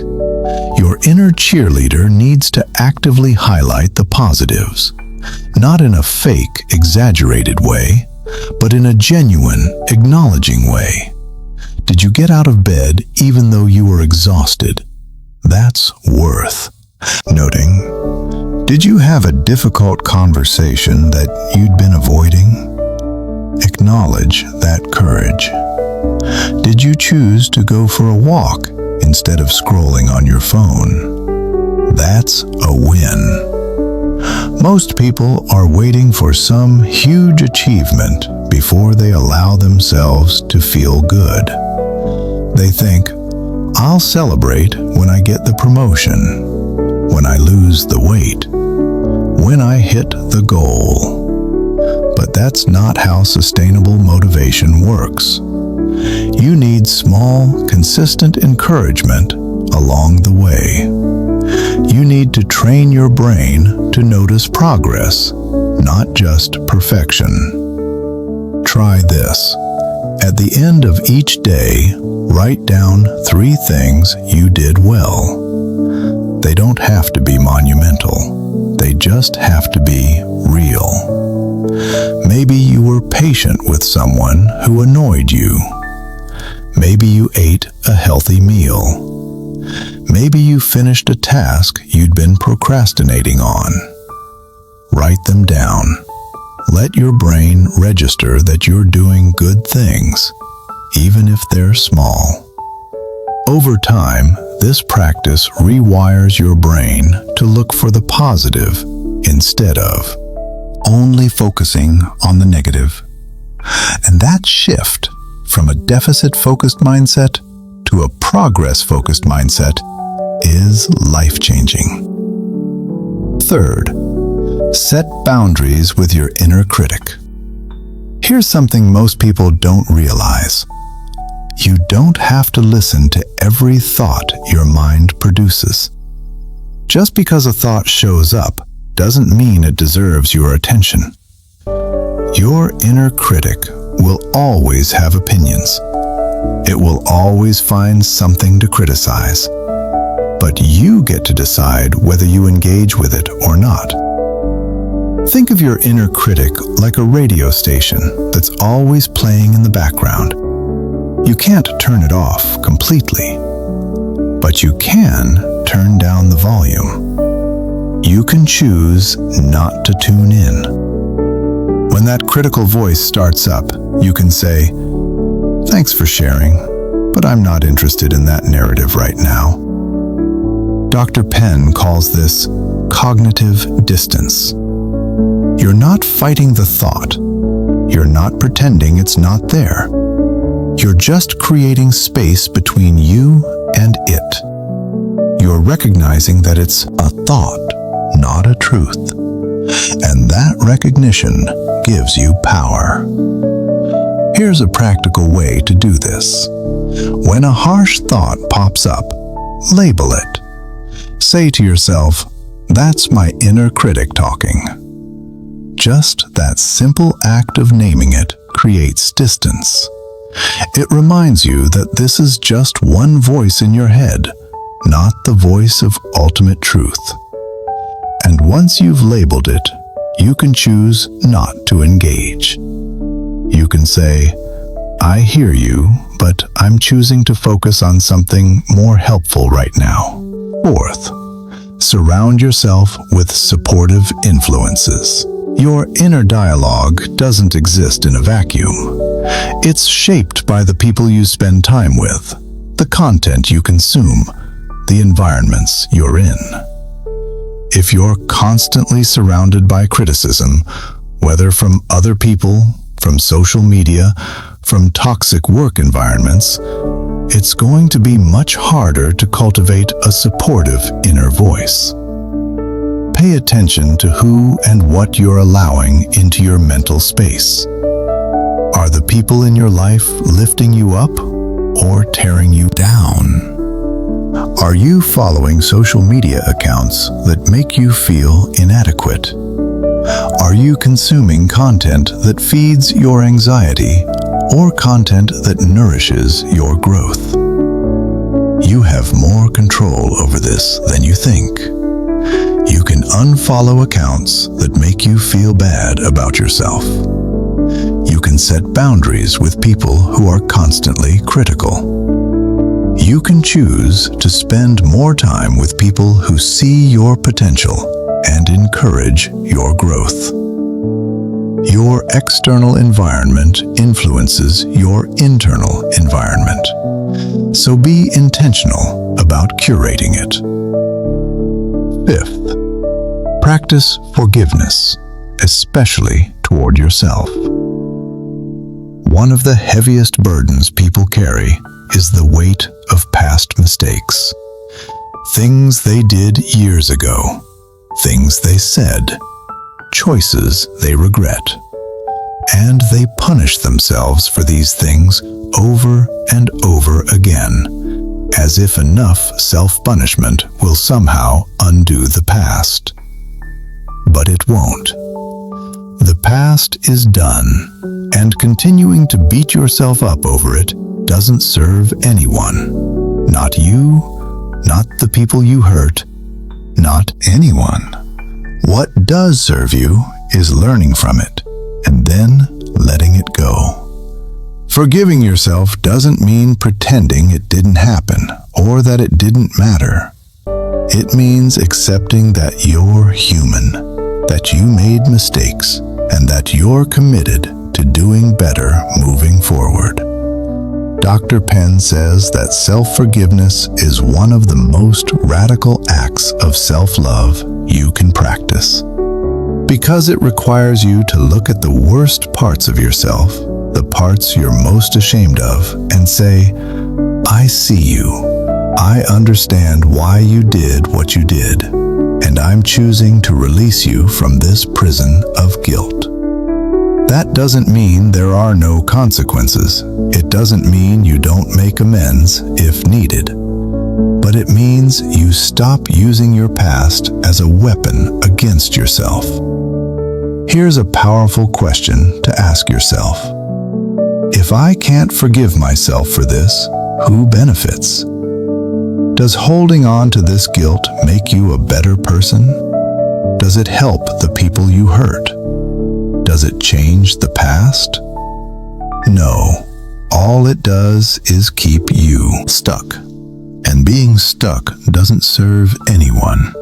A: Your inner cheerleader needs to actively highlight the positives, not in a fake, exaggerated way, but in a genuine, acknowledging way. Did you get out of bed even though you were exhausted? That's worth noting. Did you have a difficult conversation that you'd been avoiding? Acknowledge that courage. Did you choose to go for a walk instead of scrolling on your phone? That's a win. Most people are waiting for some huge achievement before they allow themselves to feel good. They think, "I'll celebrate when I get the promotion, when I lose the weight, when I hit the goal." But that's not how sustainable motivation works. You need small, consistent encouragement along the way. You need to train your brain to notice progress, not just perfection. Try this. At the end of each day, write down 3 things you did well. They don't have to be monumental. They just have to be real. Maybe you were patient with someone who annoyed you. Maybe you ate a healthy meal. Maybe you finished a task you'd been procrastinating on. Write them down. Let your brain register that you're doing good things, even if they're small. Over time, this practice rewires your brain to look for the positive instead of only focusing on the negative. And that shift from a deficit-focused mindset to a progress-focused mindset is life-changing. Third, set boundaries with your inner critic. Here's something most people don't realize. You don't have to listen to every thought your mind produces. Just because a thought shows up doesn't mean it deserves your attention. Your inner critic will always have opinions. It will always find something to criticize. But you get to decide whether you engage with it or not. Think of your inner critic like a radio station that's always playing in the background. You can't turn it off completely, but you can turn down the volume. You can choose not to tune in. When that critical voice starts up, you can say, "Thanks for sharing, but I'm not interested in that narrative right now." Dr. Penn calls this cognitive distance. You're not fighting the thought. You're not pretending it's not there. You're just creating space between you and it. You're recognizing that it's a thought, not a truth. And that recognition gives you power. Here's a practical way to do this. When a harsh thought pops up, label it. Say to yourself, "That's my inner critic talking." Just that simple act of naming it creates distance. It reminds you that this is just one voice in your head, not the voice of ultimate truth. And once you've labeled it, you can choose not to engage. You can say, "I hear you, but I'm choosing to focus on something more helpful right now." Fourth, surround yourself with supportive influences. Your inner dialogue doesn't exist in a vacuum. It's shaped by the people you spend time with, the content you consume, the environments you're in. If you're constantly surrounded by criticism, whether from other people, from social media, from toxic work environments, it's going to be much harder to cultivate a supportive inner voice. Pay attention to who and what you're allowing into your mental space. Are the people in your life lifting you up or tearing you down? Are you following social media accounts that make you feel inadequate? Are you consuming content that feeds your anxiety or content that nourishes your growth? You have more control over this than you think. You can unfollow accounts that make you feel bad about yourself. You can set boundaries with people who are constantly critical. You can choose to spend more time with people who see your potential and encourage your growth. Your external environment influences your internal environment, so be intentional about curating it. Fifth, practice forgiveness, especially toward yourself. One of the heaviest burdens people carry is the weight of past mistakes. Things they did years ago, things they said, choices they regret. And they punish themselves for these things over and over again, as if enough self-punishment will somehow undo the past. But it won't. The past is done, and continuing to beat yourself up over it doesn't serve anyone. Not you, not the people you hurt, not anyone. What does serve you is learning from it, and then letting it go. Forgiving yourself doesn't mean pretending it didn't happen or that it didn't matter. It means accepting that you're human, that you made mistakes, and that you're committed to doing better moving forward. Dr. Penn says that self-forgiveness is one of the most radical acts of self-love you can practice. Because it requires you to look at the worst parts of yourself, the parts you're most ashamed of, and say, "I see you. I understand why you did what you did, and I'm choosing to release you from this prison of guilt." That doesn't mean there are no consequences. It doesn't mean you don't make amends if needed. But it means you stop using your past as a weapon against yourself. Here's a powerful question to ask yourself. If I can't forgive myself for this, who benefits? Does holding on to this guilt make you a better person? Does it help the people you hurt? Does it change the past? No. All it does is keep you stuck. And being stuck doesn't serve anyone.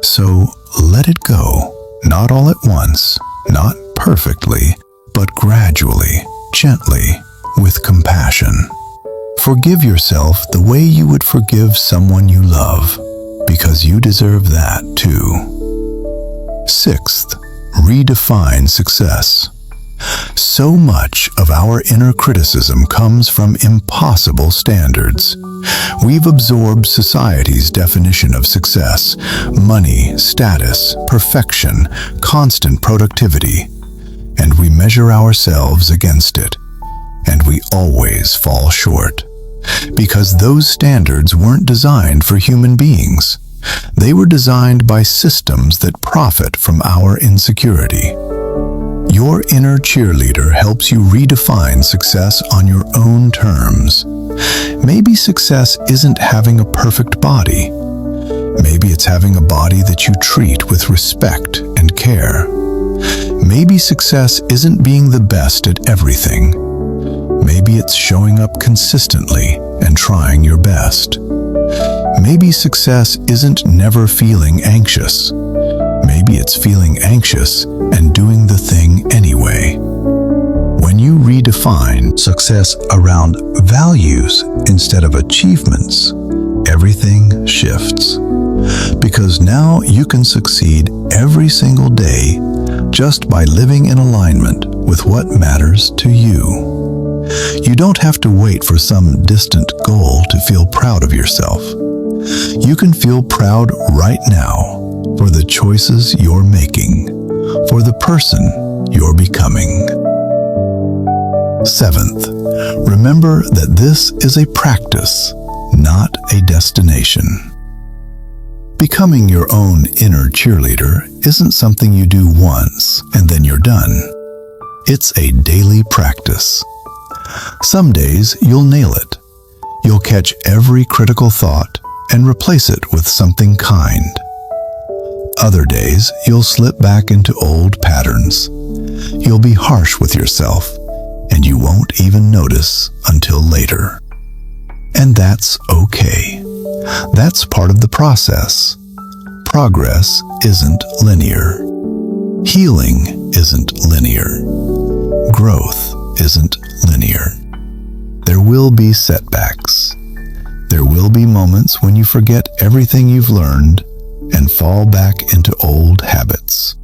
A: So let it go. Not all at once, not perfectly, but gradually, gently, with compassion. Forgive yourself the way you would forgive someone you love, because you deserve that too. Sixth, redefine success. So much of our inner criticism comes from impossible standards. We've absorbed society's definition of success: money, status, perfection, constant productivity. And we measure ourselves against it. And we always fall short. Because those standards weren't designed for human beings. They were designed by systems that profit from our insecurity. Your inner cheerleader helps you redefine success on your own terms. Maybe success isn't having a perfect body. Maybe it's having a body that you treat with respect and care. Maybe success isn't being the best at everything. Maybe it's showing up consistently and trying your best. Maybe success isn't never feeling anxious. Maybe it's feeling anxious and doing the thing anyway. When you redefine success around values instead of achievements, everything shifts. Because now you can succeed every single day just by living in alignment with what matters to you. You don't have to wait for some distant goal to feel proud of yourself. You can feel proud right now for the choices you're making, for the person you're becoming. Seventh, remember that this is a practice, not a destination. Becoming your own inner cheerleader isn't something you do once and then you're done. It's a daily practice. Some days you'll nail it. You'll catch every critical thought and replace it with something kind. Other days you'll slip back into old patterns. You'll be harsh with yourself, and you won't even notice until later. And that's okay. That's part of the process. Progress isn't linear. Healing isn't linear. Growth isn't linear. There will be setbacks. There will be moments when you forget everything you've learned and fall back into old habits.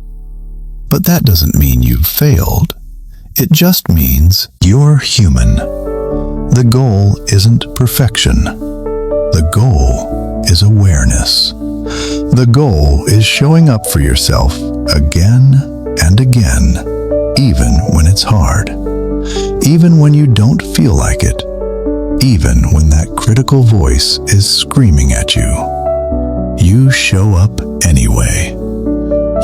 A: But that doesn't mean you've failed. It just means you're human. The goal isn't perfection. The goal is awareness. The goal is showing up for yourself again and again, even when it's hard. Even when you don't feel like it. Even when that critical voice is screaming at you. You show up anyway.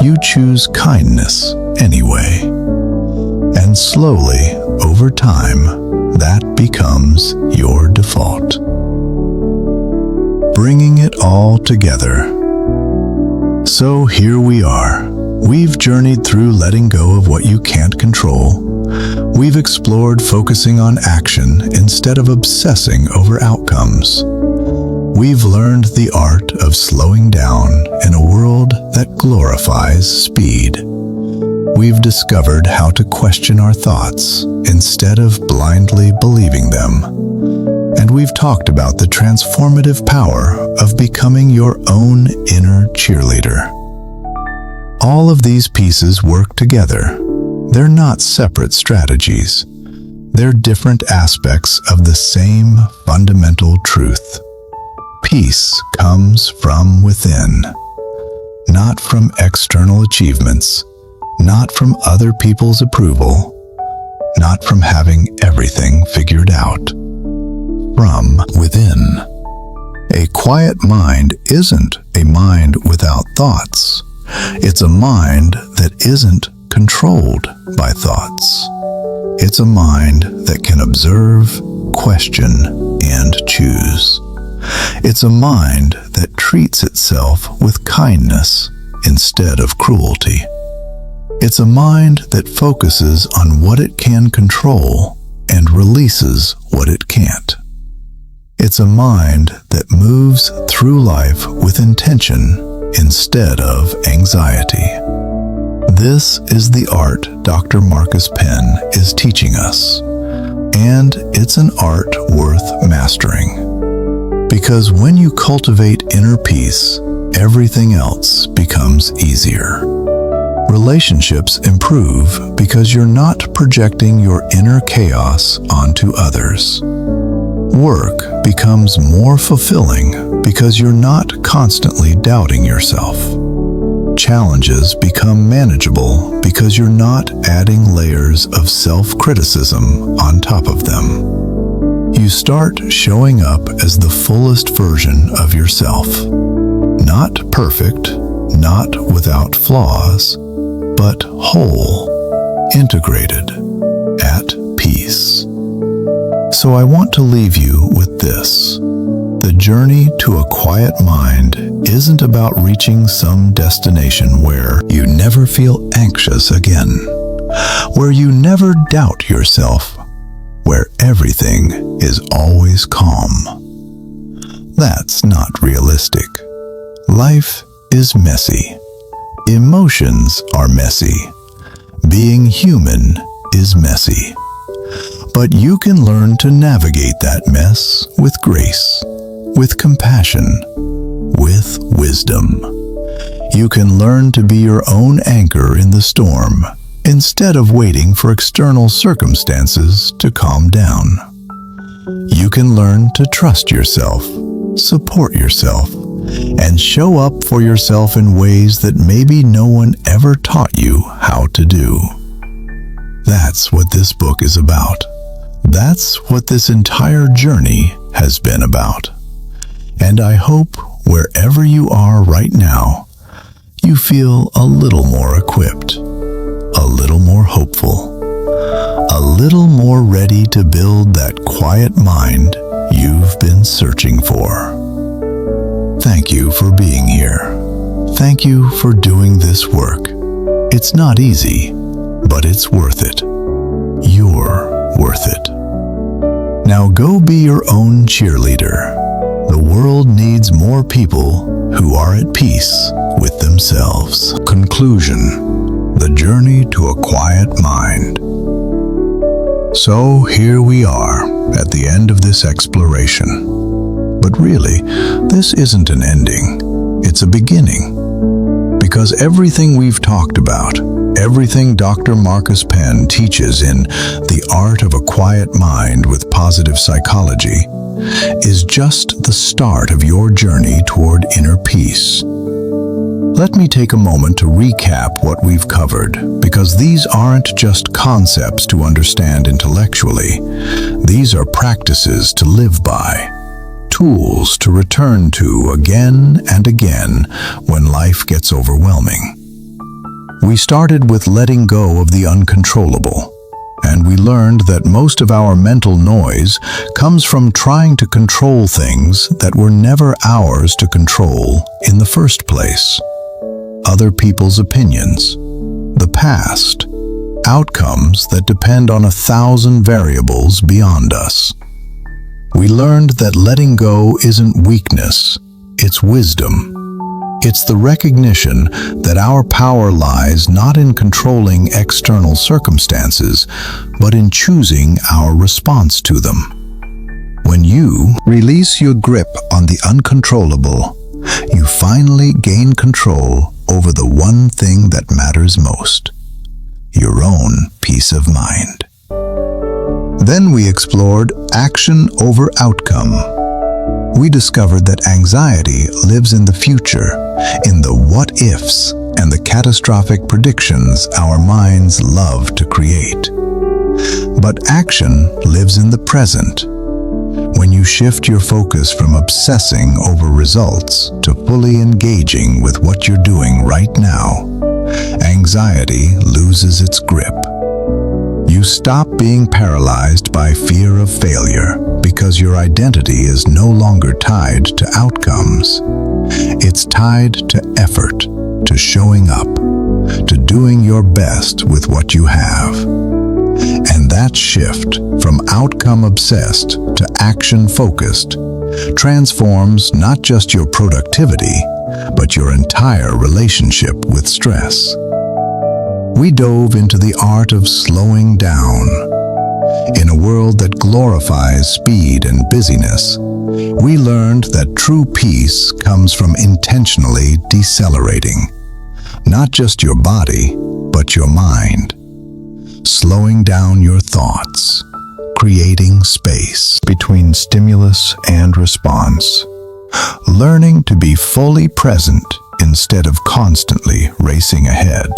A: You choose kindness anyway. And slowly, over time, that becomes your default. Bringing it all together. So here we are. We've journeyed through letting go of what you can't control. We've explored focusing on action instead of obsessing over outcomes. We've learned the art of slowing down in a world that glorifies speed. We've discovered how to question our thoughts instead of blindly believing them. And we've talked about the transformative power of becoming your own inner cheerleader. All of these pieces work together. They're not separate strategies. They're different aspects of the same fundamental truth. Peace comes from within, not from external achievements, not from other people's approval, not from having everything figured out. From within. A quiet mind isn't a mind without thoughts. It's a mind that isn't controlled by thoughts. It's a mind that can observe, question, and choose. It's a mind that treats itself with kindness instead of cruelty. It's a mind that focuses on what it can control and releases what it can't. It's a mind that moves through life with intention instead of anxiety. This is the art Dr. Marcus Penn is teaching us, and it's an art worth mastering. Because when you cultivate inner peace, everything else becomes easier. Relationships improve because you're not projecting your inner chaos onto others. Work becomes more fulfilling because you're not constantly doubting yourself. Challenges become manageable because you're not adding layers of self-criticism on top of them. You start showing up as the fullest version of yourself. Not perfect, not without flaws, but whole, integrated, at peace. So I want to leave you with this. The journey to a quiet mind isn't about reaching some destination where you never feel anxious again, where you never doubt yourself, where everything is always calm. That's not realistic. Life is messy. Emotions are messy. Being human is messy. But you can learn to navigate that mess with grace, with compassion, with wisdom. You can learn to be your own anchor in the storm instead of waiting for external circumstances to calm down. You can learn to trust yourself, support yourself, and show up for yourself in ways that maybe no one ever taught you how to do. That's what this book is about. That's what this entire journey has been about. And I hope wherever you are right now, you feel a little more equipped, a little more hopeful, a little more ready to build that quiet mind you've been searching for. Thank you for being here. Thank you for doing this work. It's not easy, but it's worth it. You're worth it. Now go be your own cheerleader. The world needs more people who are at peace with themselves. Conclusion: the journey to a quiet mind. So here we are at the end of this exploration. But really, this isn't an ending. It's a beginning. Because everything we've talked about, everything Dr. Marcus Penn teaches in The Art of a Quiet Mind with Positive Psychology, is just the start of your journey toward inner peace. Let me take a moment to recap what we've covered, because these aren't just concepts to understand intellectually. These are practices to live by. Tools to return to again and again when life gets overwhelming. We started with letting go of the uncontrollable, and we learned that most of our mental noise comes from trying to control things that were never ours to control in the first place. Other people's opinions, the past, outcomes that depend on 1,000 variables beyond us. We learned that letting go isn't weakness, it's wisdom. It's the recognition that our power lies not in controlling external circumstances, but in choosing our response to them. When you release your grip on the uncontrollable, you finally gain control over the one thing that matters most: your own peace of mind. Then we explored action over outcome. We discovered that anxiety lives in the future, in the what-ifs and the catastrophic predictions our minds love to create. But action lives in the present. When you shift your focus from obsessing over results to fully engaging with what you're doing right now, anxiety loses its grip. You stop being paralyzed by fear of failure because your identity is no longer tied to outcomes. It's tied to effort, to showing up, to doing your best with what you have. And that shift from outcome-obsessed to action-focused transforms not just your productivity, but your entire relationship with stress. We dove into the art of slowing down. In a world that glorifies speed and busyness, we learned that true peace comes from intentionally decelerating, Not just your body, but your mind. Slowing down your thoughts, creating space between stimulus and response. Learning to be fully present instead of constantly racing ahead.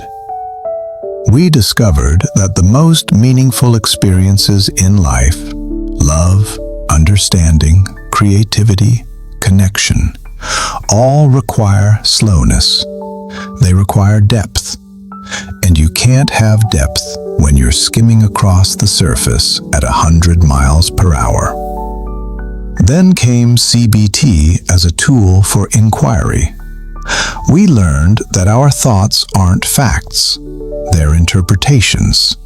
A: We discovered that the most meaningful experiences in life, love, understanding, creativity, connection, all require slowness. They require depth. And you can't have depth when you're skimming across the surface at 100 miles per hour. Then came CBT as a tool for inquiry. We learned that our thoughts aren't facts, they're interpretations.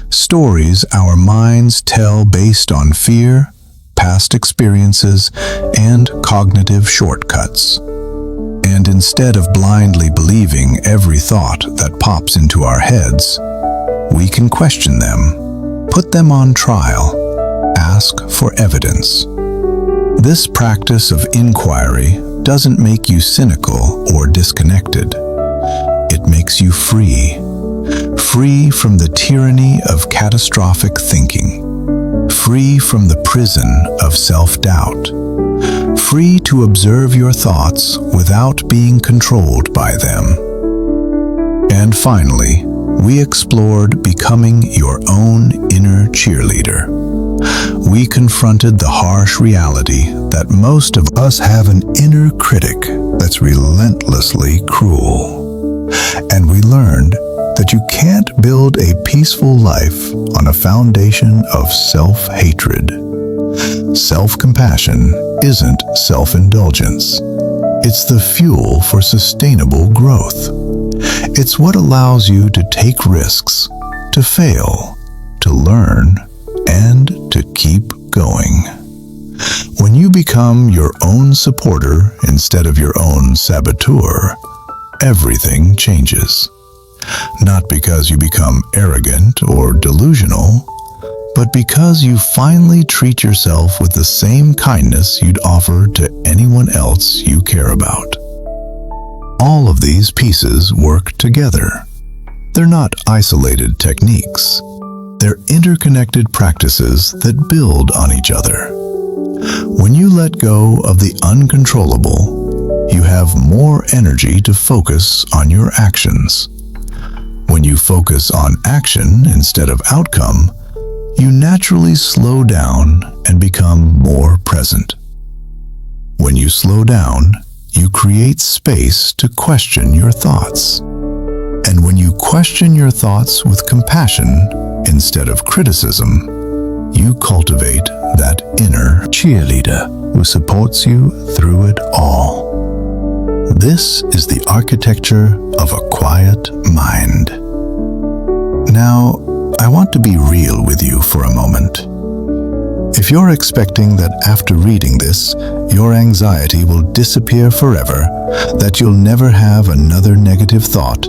A: Stories our minds tell based on fear, past experiences, and cognitive shortcuts. And instead of blindly believing every thought that pops into our heads, we can question them, put them on trial, ask for evidence. This practice of inquiry doesn't make you cynical or disconnected. It makes you free. Free from the tyranny of catastrophic thinking. Free from the prison of self-doubt. Free to observe your thoughts without being controlled by them. And finally, we explored becoming your own inner cheerleader. We confronted the harsh reality that most of us have an inner critic that's relentlessly cruel. And we learned that you can't build a peaceful life on a foundation of self-hatred. Self-compassion isn't self-indulgence. It's the fuel for sustainable growth. It's what allows you to take risks, to fail, to learn, and to keep going. When you become your own supporter instead of your own saboteur, everything changes. Not because you become arrogant or delusional, but because you finally treat yourself with the same kindness you'd offer to anyone else you care about. All of these pieces work together. They're not isolated techniques. They're interconnected practices that build on each other. When you let go of the uncontrollable, you have more energy to focus on your actions. When you focus on action instead of outcome, you naturally slow down and become more present. When you slow down, you create space to question your thoughts. And when you question your thoughts with compassion instead of criticism, you cultivate that inner cheerleader who supports you through it all. This is the architecture of a quiet mind. Now, I want to be real with you for a moment. If you're expecting that after reading this, your anxiety will disappear forever, that you'll never have another negative thought,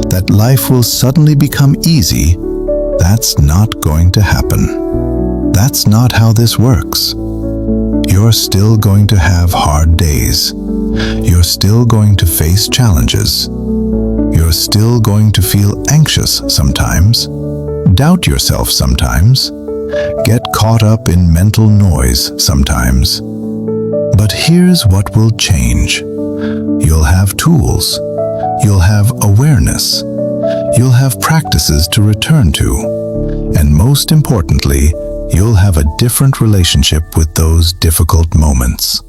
A: that life will suddenly become easy, that's not going to happen. That's not how this works. You're still going to have hard days. You're still going to face challenges. You're still going to feel anxious sometimes, doubt yourself sometimes, get caught up in mental noise sometimes. But here's what will change. You'll have tools. You'll have awareness. You'll have practices to return to. And most importantly, you'll have a different relationship with those difficult moments.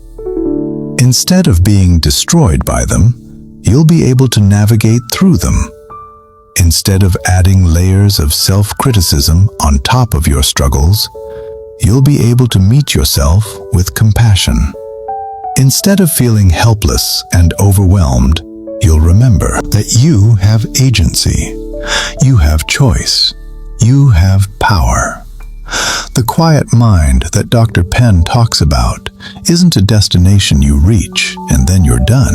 A: Instead of being destroyed by them, you'll be able to navigate through them. Instead of adding layers of self-criticism on top of your struggles, you'll be able to meet yourself with compassion. Instead of feeling helpless and overwhelmed, you'll remember that you have agency. You have choice. You have power. The quiet mind that Dr. Penn talks about isn't a destination you reach and then you're done.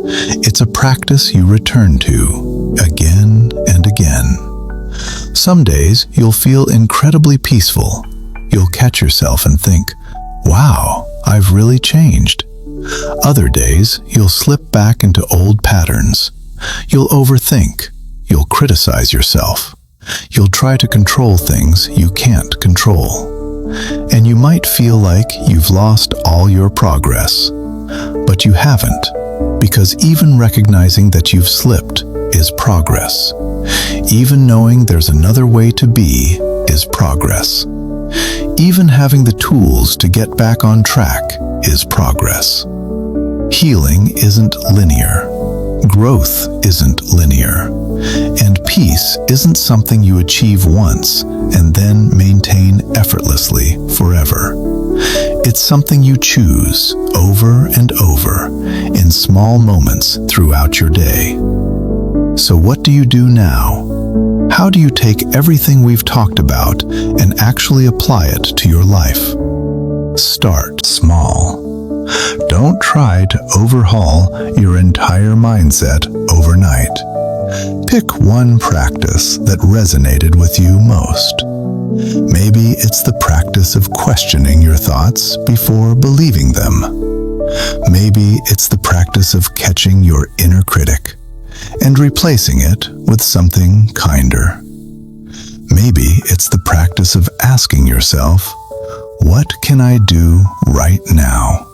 A: It's a practice you return to again and again. Some days you'll feel incredibly peaceful. You'll catch yourself and think, wow, I've really changed. Other days you'll slip back into old patterns, You'll overthink. You'll criticize yourself. You'll try to control things you can't control. And you might feel like you've lost all your progress. But you haven't, because even recognizing that you've slipped is progress. Even knowing there's another way to be is progress. Even having the tools to get back on track is progress. Healing isn't linear. Growth isn't linear. And peace isn't something you achieve once and then maintain effortlessly forever. It's something you choose over and over in small moments throughout your day. So what do you do now? How do you take everything we've talked about and actually apply it to your life? Start small. Don't try to overhaul your entire mindset overnight. Pick one practice that resonated with you most. Maybe it's the practice of questioning your thoughts before believing them. Maybe it's the practice of catching your inner critic and replacing it with something kinder. Maybe it's the practice of asking yourself, what can I do right now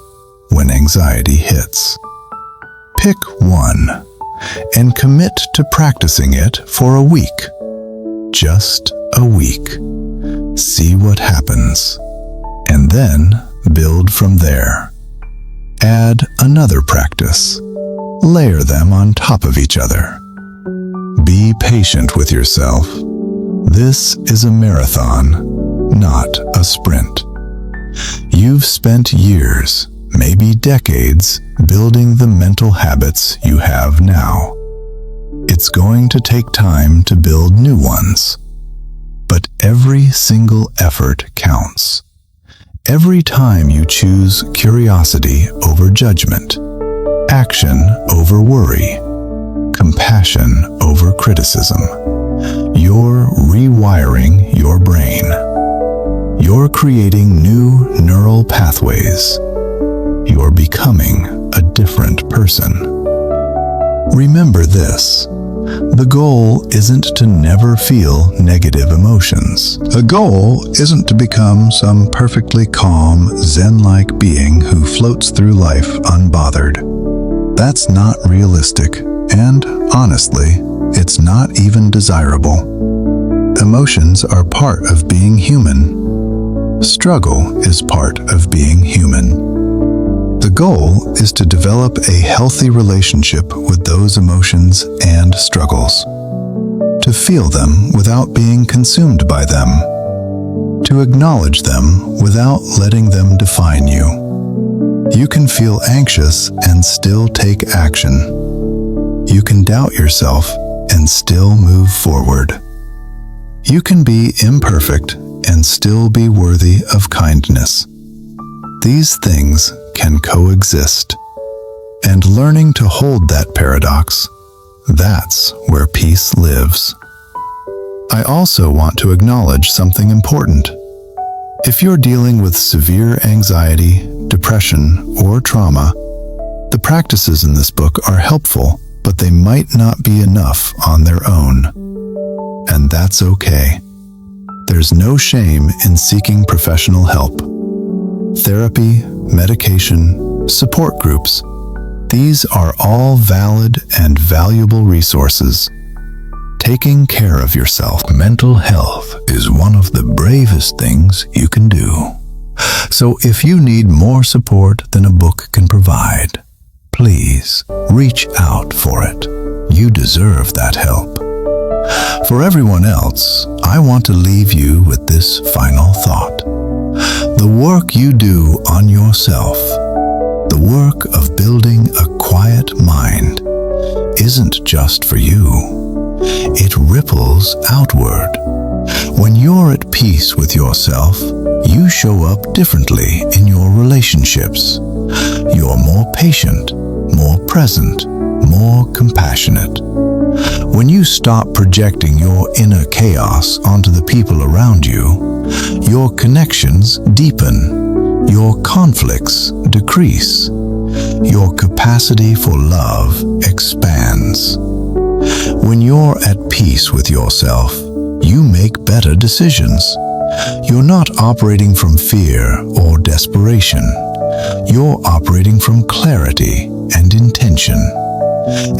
A: when anxiety hits? Pick one and commit to practicing it for a week. Just a week. See what happens, and then build from there. Add another practice. Layer them on top of each other. Be patient with yourself. This is a marathon, not a sprint. You've spent years, maybe decades, building the mental habits you have now. It's going to take time to build new ones. But every single effort counts. Every time you choose curiosity over judgment, action over worry, compassion over criticism, you're rewiring your brain. You're creating new neural pathways. You're becoming a different person. Remember this. The goal isn't to never feel negative emotions. The goal isn't to become some perfectly calm, Zen-like being who floats through life unbothered. That's not realistic, and honestly, it's not even desirable. Emotions are part of being human. Struggle is part of being human. The goal is to develop a healthy relationship with those emotions and struggles. To feel them without being consumed by them. To acknowledge them without letting them define you. You can feel anxious and still take action. You can doubt yourself and still move forward. You can be imperfect and still be worthy of kindness. These things can coexist. And learning to hold that paradox, that's where peace lives. I also want to acknowledge something important. If you're dealing with severe anxiety, depression, or trauma, the practices in this book are helpful, but they might not be enough on their own. And that's okay. There's no shame in seeking professional help. Therapy, medication, support groups, these are all valid and valuable resources. Taking care of yourself. Mental health is one of the bravest things you can do. So if you need more support than a book can provide, please reach out for it. You deserve that help. For everyone else, I want to leave you with this final thought. The work you do on yourself, the work of building a quiet mind, isn't just for you. It ripples outward. When you're at peace with yourself, you show up differently in your relationships. You're more patient, more present, more compassionate. When you stop projecting your inner chaos onto the people around you, your connections deepen, your conflicts decrease, your capacity for love expands. When you're at peace with yourself, you make better decisions. You're not operating from fear or desperation. You're operating from clarity and intention.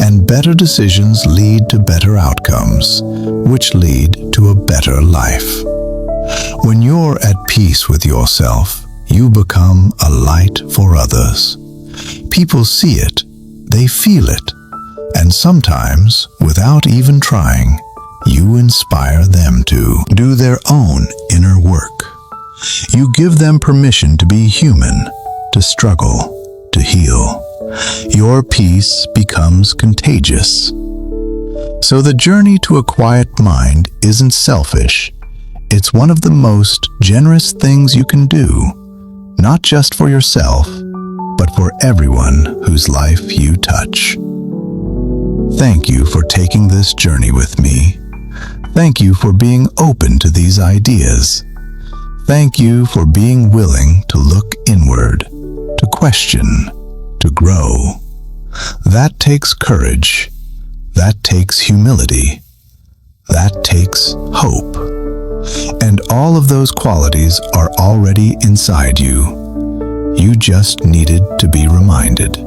A: And better decisions lead to better outcomes, which lead to a better life. When you're at peace with yourself, you become a light for others. People see it, they feel it, and sometimes, without even trying, you inspire them to do their own inner work. You give them permission to be human, to struggle, to heal. Your peace becomes contagious. So the journey to a quiet mind isn't selfish. It's one of the most generous things you can do, not just for yourself, but for everyone whose life you touch. Thank you for taking this journey with me. Thank you for being open to these ideas. Thank you for being willing to look inward, to question, to grow. That takes courage. That takes humility. That takes hope. And all of those qualities are already inside you. You just needed to be reminded.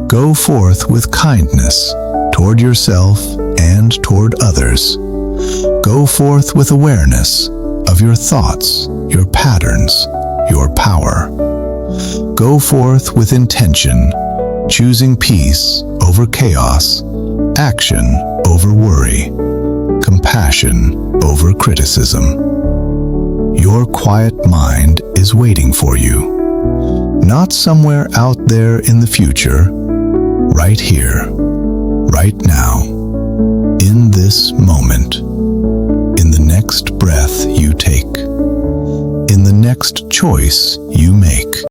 A: Go forth with kindness toward yourself and toward others. Go forth with awareness of your thoughts, your patterns, your power. Go forth with intention, choosing peace over chaos, action over worry, compassion over criticism. Your quiet mind is waiting for you, not somewhere out there in the future, right here, right now, in this moment, in the next breath you take, in the next choice you make.